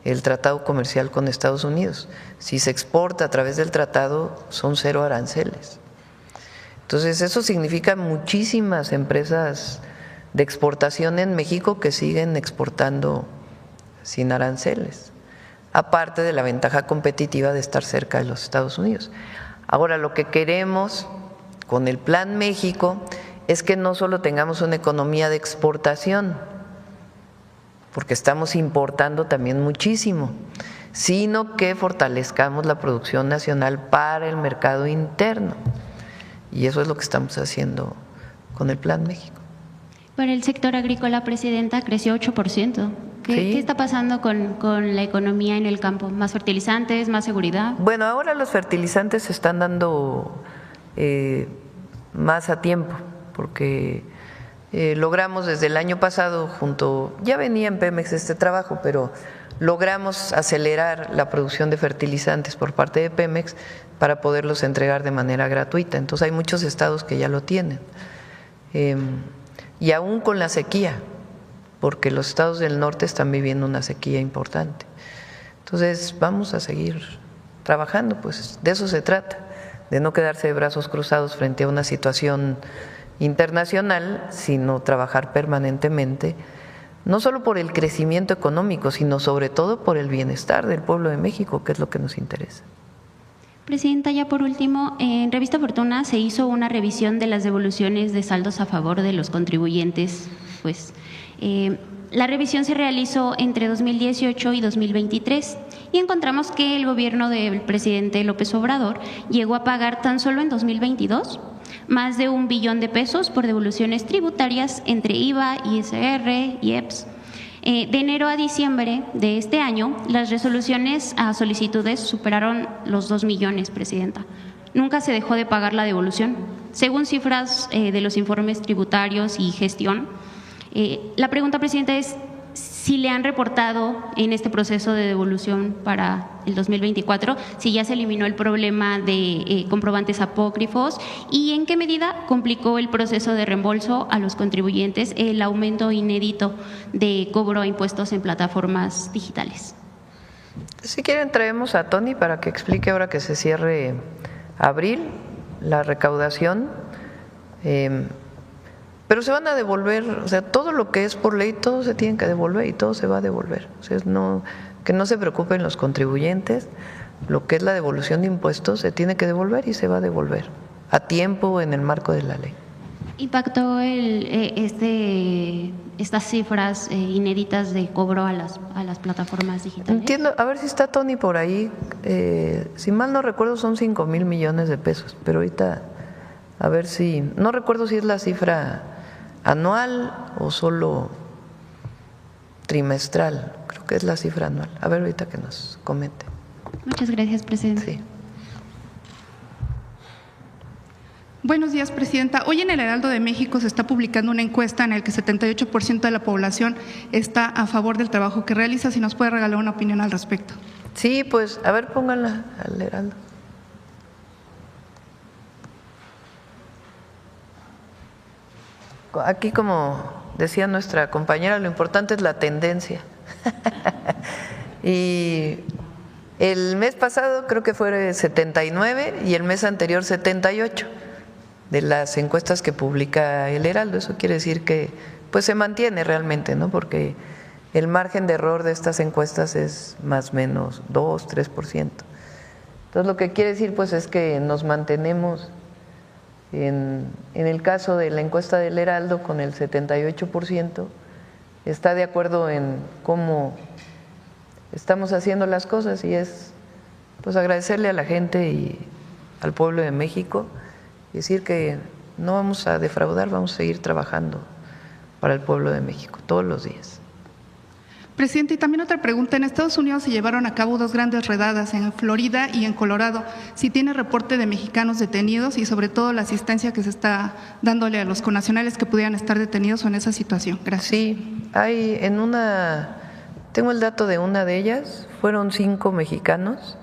el tratado comercial con Estados Unidos. Si se exporta a través del tratado, son 0 aranceles. Entonces, eso significa muchísimas empresas de exportación en México que siguen exportando sin aranceles, aparte de la ventaja competitiva de estar cerca de los Estados Unidos. Ahora, lo que queremos con el Plan México es que no solo tengamos una economía de exportación, porque estamos importando también muchísimo, sino que fortalezcamos la producción nacional para el mercado interno. Y eso es lo que estamos haciendo con el Plan México. Para el sector agrícola, Presidenta, creció 8%. ¿Qué está pasando con la economía en el campo? ¿Más fertilizantes, más seguridad? Bueno, ahora los fertilizantes se están dando más a tiempo, porque logramos desde el año pasado ya venía en Pemex este trabajo, pero logramos acelerar la producción de fertilizantes por parte de Pemex para poderlos entregar de manera gratuita. Entonces hay muchos estados que ya lo tienen. Y aún con la sequía, porque los estados del norte están viviendo una sequía importante. Entonces vamos a seguir trabajando, pues de eso se trata, de no quedarse de brazos cruzados frente a una situación internacional, sino trabajar permanentemente, no solo por el crecimiento económico, sino sobre todo por el bienestar del pueblo de México, que es lo que nos interesa. Presidenta, ya por último, en Revista Fortuna se hizo una revisión de las devoluciones de saldos a favor de los contribuyentes. La revisión se realizó entre 2018 y 2023 y encontramos que el gobierno del presidente López Obrador llegó a pagar tan solo en 2022 más de 1 billón de pesos por devoluciones tributarias entre IVA, ISR, IEPS. De enero a diciembre de este año, las resoluciones a solicitudes superaron los 2 millones, Presidenta. Nunca se dejó de pagar la devolución. Según cifras de los informes tributarios y gestión, la pregunta, Presidenta, es si le han reportado en este proceso de devolución para el 2024, si ya se eliminó el problema de comprobantes apócrifos y en qué medida complicó el proceso de reembolso a los contribuyentes el aumento inédito de cobro a impuestos en plataformas digitales. Si quieren traemos a Tony para que explique ahora que se cierre abril la recaudación. Pero se van a devolver, o sea, todo lo que es por ley, todo se tiene que devolver y todo se va a devolver. O sea, que no se preocupen los contribuyentes, lo que es la devolución de impuestos se tiene que devolver y se va a devolver a tiempo en el marco de la ley. ¿Impactó estas cifras inéditas de cobro a las plataformas digitales? Entiendo, a ver si está Tony por ahí. Si mal no recuerdo son 5,000 millones de pesos, pero ahorita a ver si, no recuerdo si es la cifra anual o solo trimestral, creo que es la cifra anual. A ver ahorita que nos comente. Muchas gracias, Presidenta. Sí. Buenos días, Presidenta. Hoy en el Heraldo de México se está publicando una encuesta en la que 78% de la población está a favor del trabajo que realiza. Si nos puede regalar una opinión al respecto. Sí, pues a ver, pónganla al Heraldo. Aquí, como decía nuestra compañera, lo importante es la tendencia. Y el mes pasado creo que fue 79 y el mes anterior 78 de las encuestas que publica el Heraldo. Eso quiere decir que pues se mantiene realmente, ¿no? Porque el margen de error de estas encuestas es más o menos 2-3%. Entonces lo que quiere decir pues es que nos mantenemos en el caso de la encuesta del Heraldo con el 78%, está de acuerdo en cómo estamos haciendo las cosas y es pues agradecerle a la gente y al pueblo de México y decir que no vamos a defraudar, vamos a seguir trabajando para el pueblo de México todos los días. Presidente, y también otra pregunta. En Estados Unidos se llevaron a cabo 2 grandes redadas, en Florida y en Colorado. Si tiene reporte de mexicanos detenidos y sobre todo la asistencia que se está dándole a los connacionales que pudieran estar detenidos en esa situación. Gracias. Sí, hay tengo el dato de una de ellas, fueron 5 mexicanos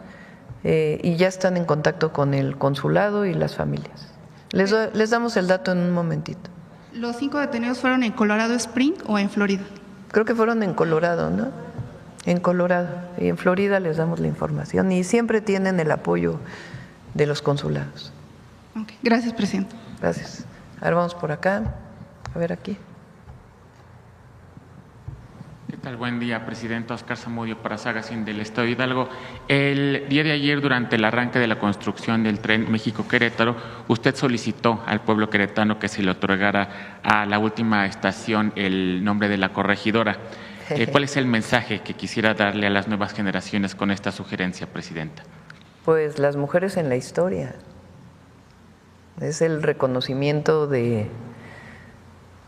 y ya están en contacto con el consulado y las familias. Les damos el dato en un momentito. ¿Los 5 detenidos fueron en Colorado Spring o en Florida? Creo que fueron en Colorado, ¿no? En Colorado. Y en Florida les damos la información y siempre tienen el apoyo de los consulados. Okay. Gracias, Presidente. Gracias. A ver, vamos por acá. A ver aquí. ¿Qué tal? Buen día, Presidente. Oscar Zamudio para Sagacín del Estado de Hidalgo. El día de ayer, durante el arranque de la construcción del tren México-Querétaro, usted solicitó al pueblo queretano que se le otorgara a la última estación el nombre de la corregidora. ¿Cuál es el mensaje que quisiera darle a las nuevas generaciones con esta sugerencia, Presidenta? Pues las mujeres en la historia. Es el reconocimiento de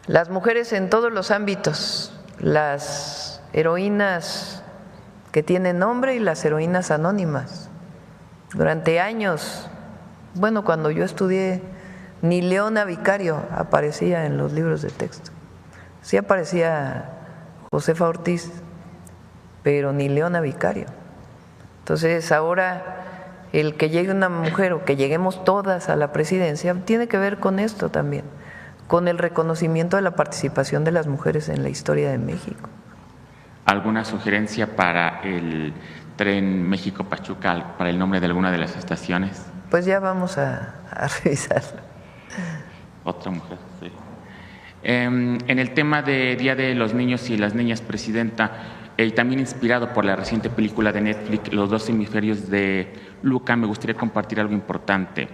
las mujeres en todos los ámbitos. Las heroínas que tienen nombre y las heroínas anónimas. Durante años, bueno, cuando yo estudié, ni Leona Vicario aparecía en los libros de texto. Sí aparecía Josefa Ortiz, pero ni Leona Vicario. Entonces ahora el que llegue una mujer o que lleguemos todas a la presidencia tiene que ver con esto también, con el reconocimiento de la participación de las mujeres en la historia de México. ¿Alguna sugerencia para el tren México-Pachuca, para el nombre de alguna de las estaciones? Pues ya vamos a revisarlo. Otra mujer, sí. En el tema de Día de los Niños y las Niñas, Presidenta, y también inspirado por la reciente película de Netflix, Los dos hemisferios de Luca, me gustaría compartir algo importante.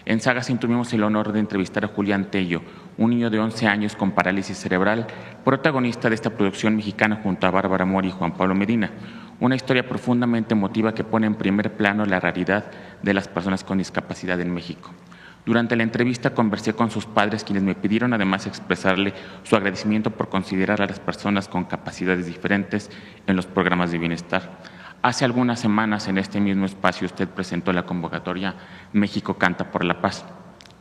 En Sagacín tuvimos el honor de entrevistar a Julián Tello, un niño de 11 años con parálisis cerebral, protagonista de esta producción mexicana junto a Bárbara Mori y Juan Pablo Medina. Una historia profundamente emotiva que pone en primer plano la raridad de las personas con discapacidad en México. Durante la entrevista conversé con sus padres, quienes me pidieron además expresarle su agradecimiento por considerar a las personas con capacidades diferentes en los programas de bienestar. Hace algunas semanas en este mismo espacio usted presentó la convocatoria México Canta por la Paz.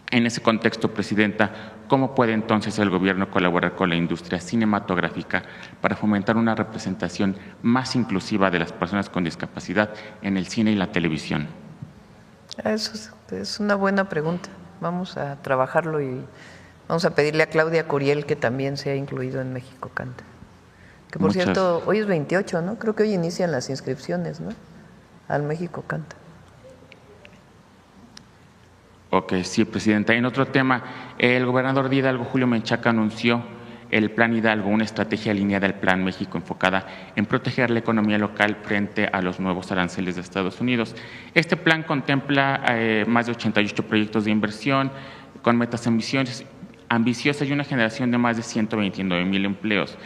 En ese contexto, Presidenta, ¿cómo puede entonces el gobierno colaborar con la industria cinematográfica para fomentar una representación más inclusiva de las personas con discapacidad en el cine y la televisión? Eso es una buena pregunta. Vamos a trabajarlo y vamos a pedirle a Claudia Curiel que también sea incluido en México Canta. Que por cierto, hoy es 28, ¿no? Creo que hoy inician las inscripciones, ¿no? Al México Canta. Ok, sí, Presidenta. En otro tema, el gobernador de Hidalgo, Julio Menchaca, anunció el Plan Hidalgo, una estrategia alineada al Plan México enfocada en proteger la economía local frente a los nuevos aranceles de Estados Unidos. Este plan contempla más de 88 proyectos de inversión con metas ambiciosas y una generación de más de 129,000 empleos.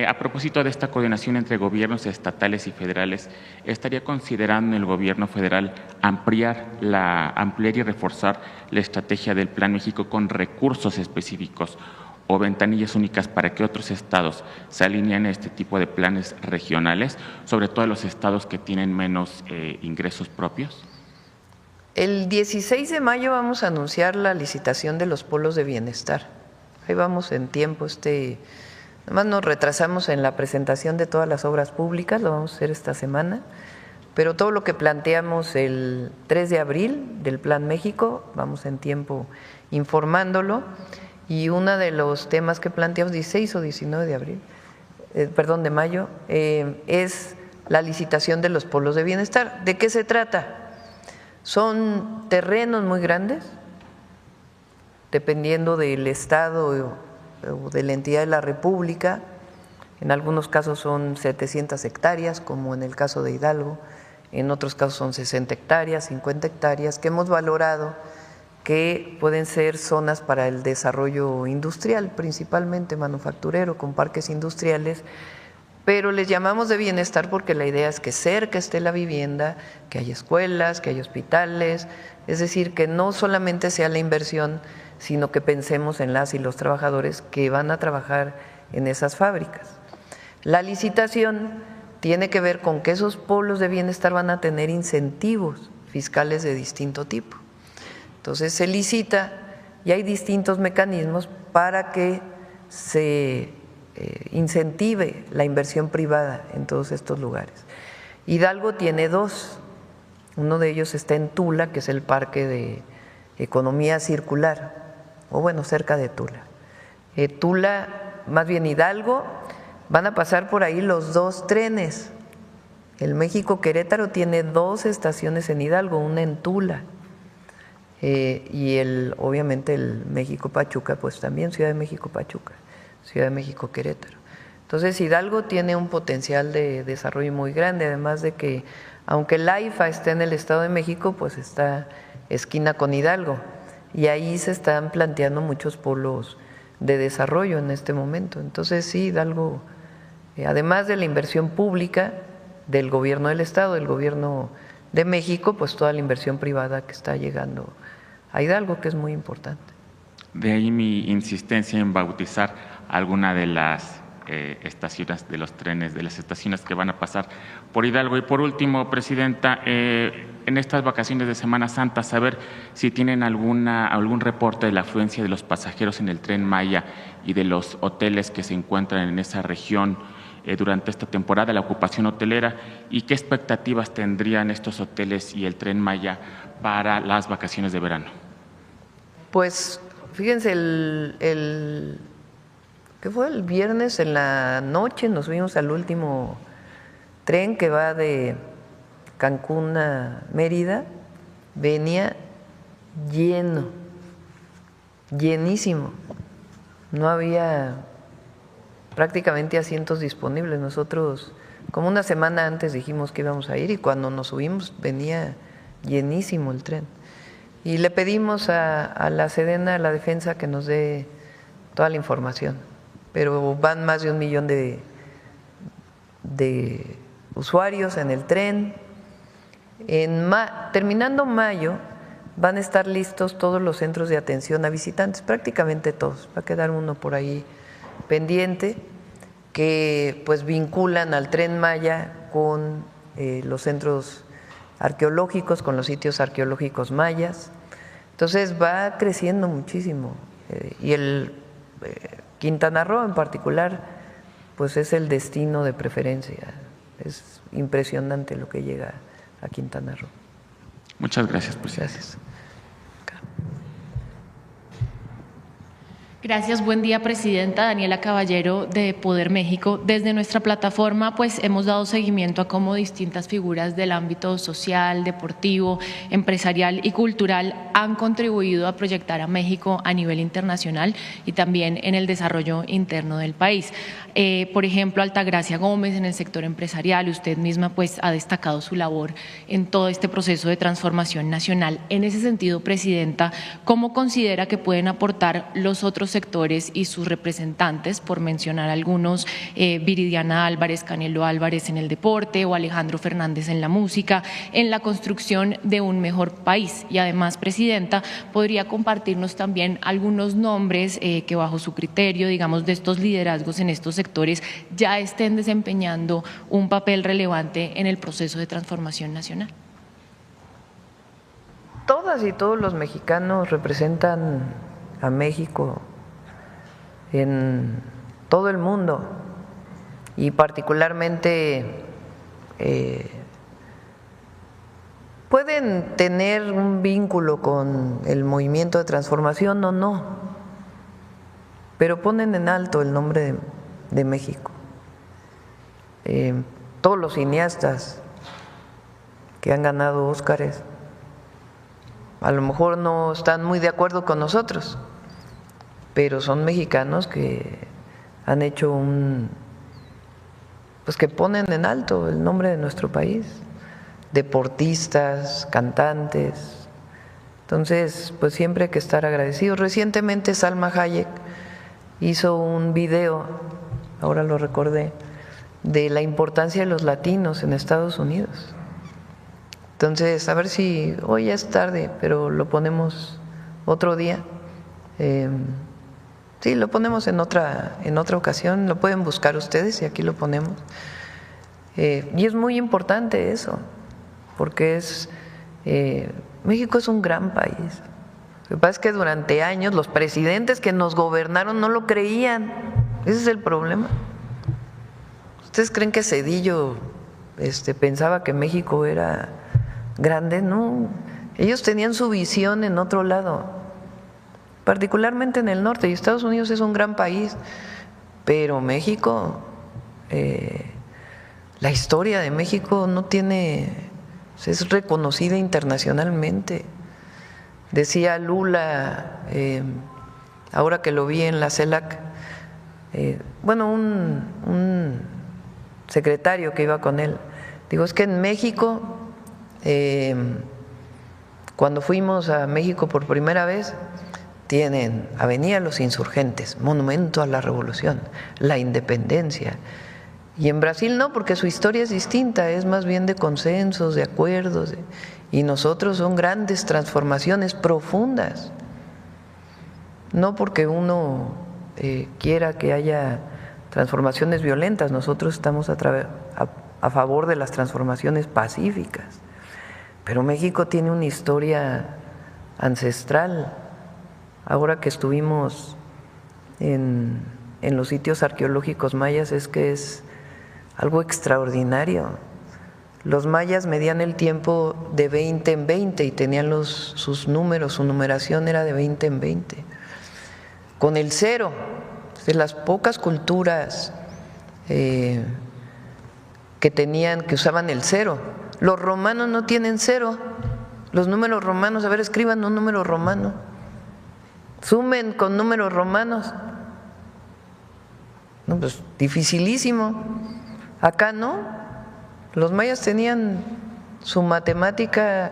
A propósito de esta coordinación entre gobiernos estatales y federales, ¿estaría considerando el gobierno federal ampliar y reforzar la estrategia del Plan México con recursos específicos o ventanillas únicas para que otros estados se alineen a este tipo de planes regionales, sobre todo los estados que tienen menos ingresos propios? El 16 de mayo vamos a anunciar la licitación de los polos de bienestar. Ahí vamos en tiempo. Además nos retrasamos en la presentación de todas las obras públicas, lo vamos a hacer esta semana, pero todo lo que planteamos el 3 de abril del Plan México, vamos en tiempo informándolo. Y uno de los temas que planteamos, 16 o 19 de abril, de mayo, es la licitación de los polos de bienestar. ¿De qué se trata? Son terrenos muy grandes, dependiendo del estado o de la entidad de la República. En algunos casos son 700 hectáreas, como en el caso de Hidalgo, en otros casos son 60 hectáreas, 50 hectáreas, que hemos valorado que pueden ser zonas para el desarrollo industrial, principalmente manufacturero, con parques industriales, pero les llamamos de bienestar porque la idea es que cerca esté la vivienda, que haya escuelas, que haya hospitales, es decir, que no solamente sea la inversión, sino que pensemos en las y los trabajadores que van a trabajar en esas fábricas. La licitación tiene que ver con que esos polos de bienestar van a tener incentivos fiscales de distinto tipo. Entonces se licita y hay distintos mecanismos para que se incentive la inversión privada en todos estos lugares. Hidalgo tiene dos, uno de ellos está en Tula, que es el Parque de Economía Circular, o bueno, cerca de Tula. Tula, más bien Hidalgo, van a pasar por ahí los dos trenes. El México Querétaro tiene dos estaciones en Hidalgo, una en Tula. Y obviamente el México Pachuca, pues también Ciudad de México Pachuca, Ciudad de México Querétaro. Entonces Hidalgo tiene un potencial de desarrollo muy grande, además de que aunque el AIFA está en el Estado de México, pues está esquina con Hidalgo y ahí se están planteando muchos polos de desarrollo en este momento. Entonces sí, Hidalgo, además de la inversión pública del gobierno del Estado, del gobierno de México, pues toda la inversión privada que está llegando a Hidalgo, que es muy importante. De ahí mi insistencia en bautizar alguna de las estaciones de los trenes, de las estaciones que van a pasar por Hidalgo. Y por último, Presidenta, en estas vacaciones de Semana Santa, saber si tienen algún reporte de la afluencia de los pasajeros en el Tren Maya y de los hoteles que se encuentran en esa región durante esta temporada, la ocupación hotelera, y qué expectativas tendrían estos hoteles y el Tren Maya para las vacaciones de verano. Pues fíjense, ¿qué fue? El viernes en la noche nos fuimos al último tren que va de Cancún a Mérida, venía lleno, llenísimo, no había prácticamente asientos disponibles. Nosotros como una semana antes dijimos que íbamos a ir y cuando nos subimos venía llenísimo el tren. Y le pedimos a la Sedena, a la Defensa, que nos dé toda la información, pero van más de 1 millón de usuarios en el tren. Terminando mayo van a estar listos todos los centros de atención a visitantes, prácticamente todos, va a quedar uno por ahí pendiente, que pues vinculan al Tren Maya con los centros arqueológicos, con los sitios arqueológicos mayas. Entonces va creciendo muchísimo y el Quintana Roo en particular pues es el destino de preferencia. Es impresionante lo que llega a Quintana Roo. Muchas gracias, presidente. Gracias. Gracias, buen día, presidenta. Daniela Caballero, de Poder México. Desde nuestra plataforma pues hemos dado seguimiento a cómo distintas figuras del ámbito social, deportivo, empresarial y cultural han contribuido a proyectar a México a nivel internacional y también en el desarrollo interno del país. Por ejemplo, Altagracia Gómez en el sector empresarial, usted misma pues ha destacado su labor en todo este proceso de transformación nacional. En ese sentido, presidenta, ¿cómo considera que pueden aportar los otros sectores y sus representantes, por mencionar algunos, Viridiana Álvarez, Canelo Álvarez en el deporte o Alejandro Fernández en la música, en la construcción de un mejor país? Y además, presidenta, ¿podría compartirnos también algunos nombres que bajo su criterio, digamos, de estos liderazgos en estos sectores ya estén desempeñando un papel relevante en el proceso de transformación nacional? Todas y todos los mexicanos representan a México en todo el mundo y particularmente pueden tener un vínculo con el movimiento de transformación o no, pero ponen en alto el nombre de México. Todos los cineastas que han ganado Óscares a lo mejor no están muy de acuerdo con nosotros, pero son mexicanos que han hecho pues que ponen en alto el nombre de nuestro país, deportistas, cantantes. Entonces, pues siempre hay que estar agradecidos. Recientemente Salma Hayek hizo un video, ahora lo recordé, de la importancia de los latinos en Estados Unidos. Entonces, a ver si hoy ya es tarde, pero lo ponemos otro día. Sí, lo ponemos en otra ocasión, lo pueden buscar ustedes y aquí lo ponemos. Y es muy importante eso, porque México es un gran país. Lo que pasa es que durante años los presidentes que nos gobernaron no lo creían. Ese es el problema. ¿Ustedes creen que Zedillo pensaba que México era grande? No, ellos tenían su visión en otro lado, particularmente en el norte, y Estados Unidos es un gran país, pero México, la historia de México no tiene, es reconocida internacionalmente. Decía Lula, ahora que lo vi en la CELAC, bueno, un secretario que iba con él, digo, es que en México, cuando fuimos a México por primera vez, tienen Avenida Los Insurgentes, Monumento a la Revolución, la Independencia. Y en Brasil no, porque su historia es distinta, es más bien de consensos, de acuerdos, y nosotros son grandes transformaciones profundas. No porque uno quiera que haya transformaciones violentas, nosotros estamos a favor de las transformaciones pacíficas. pero México tiene una historia ancestral. Ahora que estuvimos en los sitios arqueológicos mayas, es que es algo extraordinario. Los mayas medían el tiempo de 20 en 20 y tenían sus números, su numeración era de 20 en 20. Con el cero, de las pocas culturas que usaban el cero. Los romanos no tienen cero. Los números romanos, a ver, escriban un número romano. Sumen con números romanos. No, pues dificilísimo. Acá no. Los mayas tenían su matemática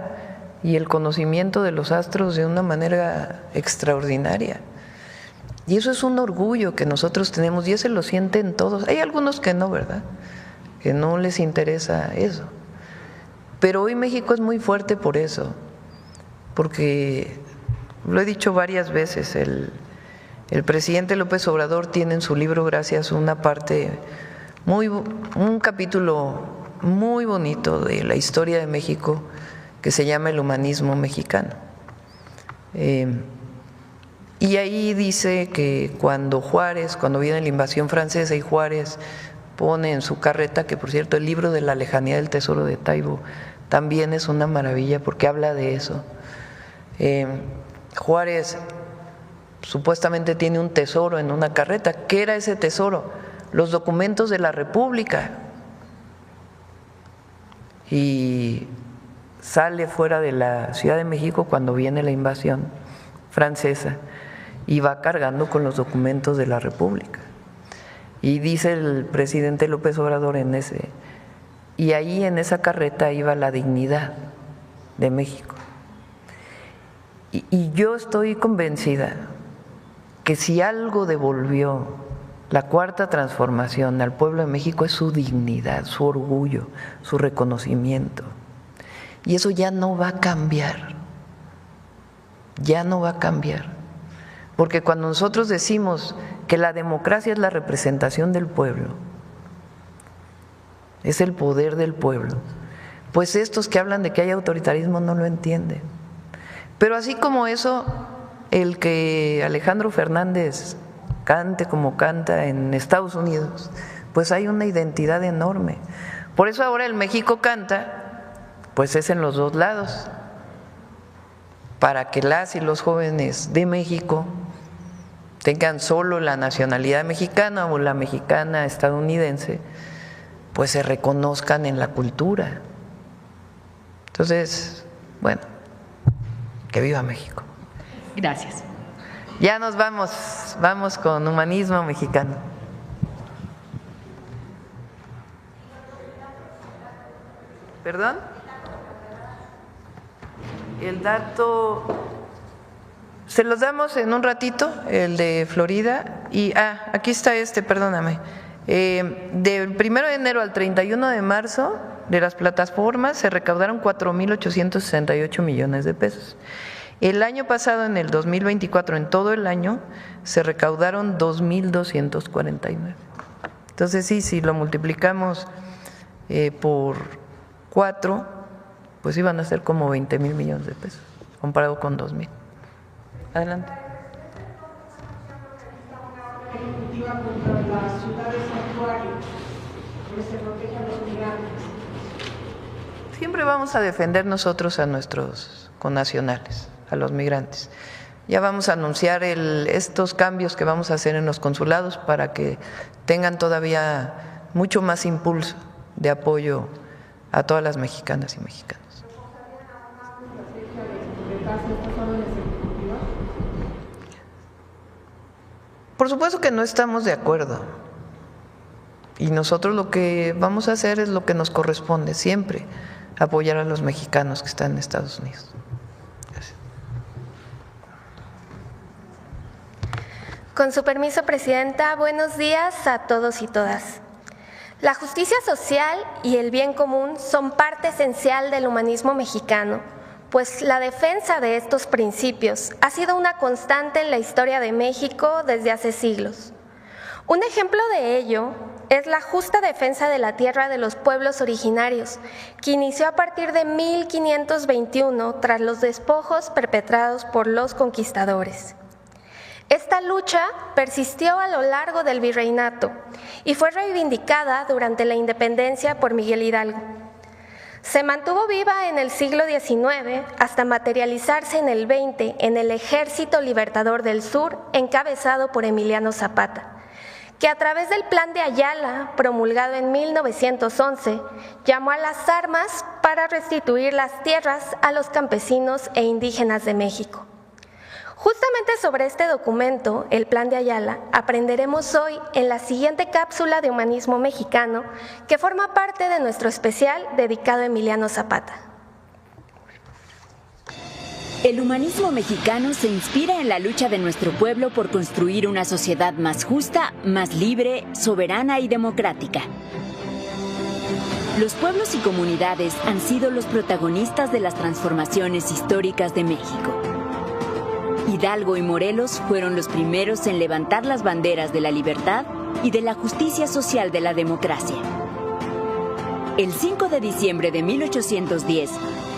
y el conocimiento de los astros de una manera extraordinaria. Y eso es un orgullo que nosotros tenemos y ese lo sienten todos. Hay algunos que no, ¿verdad? Que no les interesa eso. Pero hoy México es muy fuerte por eso, porque lo he dicho varias veces, el presidente López Obrador tiene en su libro Gracias un capítulo muy bonito de la historia de México que se llama El humanismo mexicano. Y ahí dice que cuando viene la invasión francesa y Juárez pone en su carreta, que por cierto el libro de La lejanía del tesoro de Taibo también es una maravilla porque habla de eso. Juárez supuestamente tiene un tesoro en una carreta. ¿Qué era ese tesoro? Los documentos de la República. Y sale fuera de la Ciudad de México cuando viene la invasión francesa y va cargando con los documentos de la República. Y dice el presidente López Obrador y ahí en esa carreta iba la dignidad de México. Y yo estoy convencida que si algo devolvió la Cuarta Transformación al pueblo de México es su dignidad, su orgullo, su reconocimiento. Y eso ya no va a cambiar, ya no va a cambiar. Porque cuando nosotros decimos que la democracia es la representación del pueblo, es el poder del pueblo, pues estos que hablan de que hay autoritarismo no lo entienden. Pero así como eso, el que Alejandro Fernández cante como canta en Estados Unidos, pues hay una identidad enorme. Por eso ahora el México canta, pues es en los dos lados, para que las y los jóvenes de México tengan solo la nacionalidad mexicana o la mexicana estadounidense, pues se reconozcan en la cultura. Entonces, bueno, que viva México. Gracias. Ya nos vamos con humanismo mexicano. ¿Perdón? El dato, se los damos en un ratito, el de Florida, y aquí está perdóname. Del 1 de enero al 31 de marzo de las plataformas se recaudaron 4,868 millones de pesos. El año pasado, en el 2024, en todo el año, se recaudaron 2,249. Entonces sí, si lo multiplicamos por 4, pues iban a ser como 20,000 millones de pesos, comparado con 2,000. Adelante. Siempre vamos a defender nosotros a nuestros connacionales, a los migrantes. Ya vamos a anunciar estos cambios que vamos a hacer en los consulados para que tengan todavía mucho más impulso de apoyo a todas las mexicanas y mexicanos. Por supuesto que no estamos de acuerdo. Y nosotros lo que vamos a hacer es lo que nos corresponde, siempre apoyar a los mexicanos que están en Estados Unidos. Gracias. Con su permiso, Presidenta, buenos días a todos y todas. La justicia social y el bien común son parte esencial del humanismo mexicano, pues la defensa de estos principios ha sido una constante en la historia de México desde hace siglos. Un ejemplo de ello es la justa defensa de la tierra de los pueblos originarios, que inició a partir de 1521 tras los despojos perpetrados por los conquistadores. Esta lucha persistió a lo largo del virreinato y fue reivindicada durante la independencia por Miguel Hidalgo. Se mantuvo viva en el siglo XIX hasta materializarse en el XX en el Ejército Libertador del Sur, encabezado por Emiliano Zapata, que a través del Plan de Ayala, promulgado en 1911, llamó a las armas para restituir las tierras a los campesinos e indígenas de México. Justamente sobre este documento, el Plan de Ayala, aprenderemos hoy en la siguiente cápsula de Humanismo Mexicano, que forma parte de nuestro especial dedicado a Emiliano Zapata. El humanismo mexicano se inspira en la lucha de nuestro pueblo por construir una sociedad más justa, más libre, soberana y democrática. Los pueblos y comunidades han sido los protagonistas de las transformaciones históricas de México. Hidalgo y Morelos fueron los primeros en levantar las banderas de la libertad y de la justicia social de la democracia. El 5 de diciembre de 1810,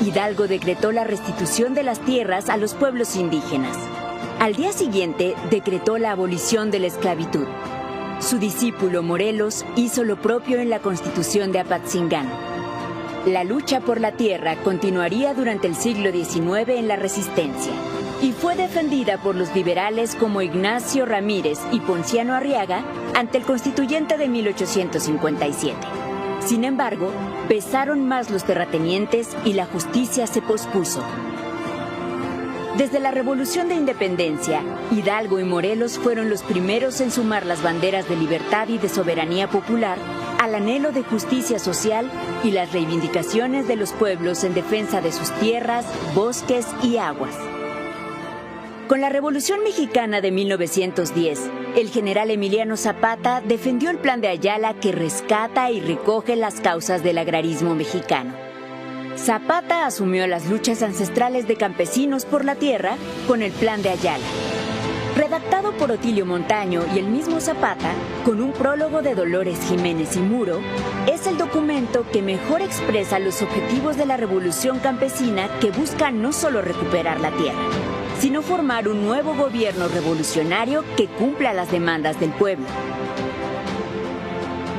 Hidalgo decretó la restitución de las tierras a los pueblos indígenas. Al día siguiente, decretó la abolición de la esclavitud. Su discípulo Morelos hizo lo propio en la Constitución de Apatzingán. La lucha por la tierra continuaría durante el siglo XIX en la Resistencia y fue defendida por los liberales como Ignacio Ramírez y Ponciano Arriaga ante el Constituyente de 1857. Sin embargo, pesaron más los terratenientes y la justicia se pospuso. Desde la Revolución de Independencia, Hidalgo y Morelos fueron los primeros en sumar las banderas de libertad y de soberanía popular al anhelo de justicia social y las reivindicaciones de los pueblos en defensa de sus tierras, bosques y aguas. Con la Revolución Mexicana de 1910, el general Emiliano Zapata defendió el Plan de Ayala que rescata y recoge las causas del agrarismo mexicano. Zapata asumió las luchas ancestrales de campesinos por la tierra con el Plan de Ayala. Redactado por Otilio Montaño y el mismo Zapata, con un prólogo de Dolores Jiménez y Muro, es el documento que mejor expresa los objetivos de la revolución campesina que busca no solo recuperar la tierra, sino formar un nuevo gobierno revolucionario que cumpla las demandas del pueblo.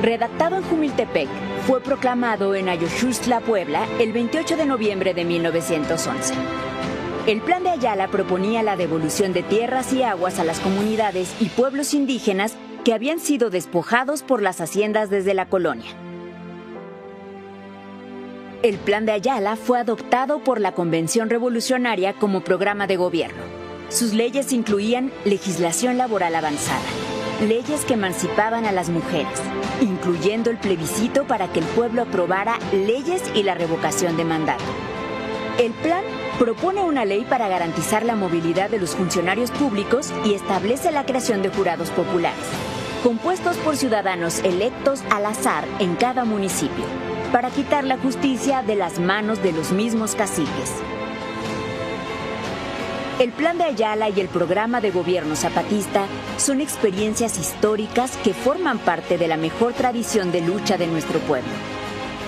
Redactado en Jumiltepec, fue proclamado en Ayoxustla, Puebla, el 28 de noviembre de 1911. El Plan de Ayala proponía la devolución de tierras y aguas a las comunidades y pueblos indígenas que habían sido despojados por las haciendas desde la colonia. El Plan de Ayala fue adoptado por la Convención Revolucionaria como programa de gobierno. Sus leyes incluían legislación laboral avanzada, leyes que emancipaban a las mujeres, incluyendo el plebiscito para que el pueblo aprobara leyes y la revocación de mandato. El plan propone una ley para garantizar la movilidad de los funcionarios públicos y establece la creación de jurados populares, compuestos por ciudadanos electos al azar en cada municipio, para quitar la justicia de las manos de los mismos caciques. El Plan de Ayala y el programa de gobierno zapatista son experiencias históricas que forman parte de la mejor tradición de lucha de nuestro pueblo.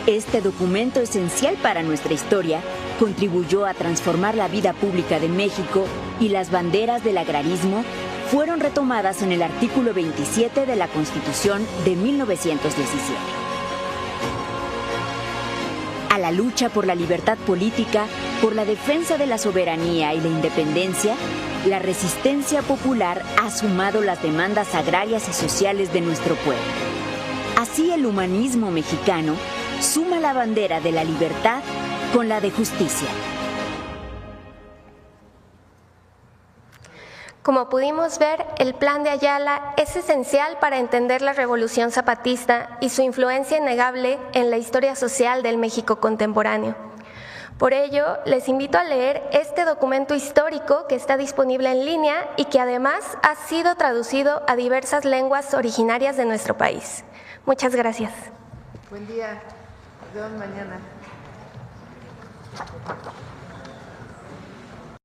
Este documento esencial para nuestra historia contribuyó a transformar la vida pública de México y las banderas del agrarismo fueron retomadas en el artículo 27 de la Constitución de 1917. A la lucha por la libertad política, por la defensa de la soberanía y la independencia, la resistencia popular ha sumado las demandas agrarias y sociales de nuestro pueblo. Así, el humanismo mexicano suma la bandera de la libertad con la de justicia. Como pudimos ver, el Plan de Ayala es esencial para entender la Revolución Zapatista y su influencia innegable en la historia social del México contemporáneo. Por ello, les invito a leer este documento histórico que está disponible en línea y que además ha sido traducido a diversas lenguas originarias de nuestro país. Muchas gracias. Buen día. Nos vemos mañana.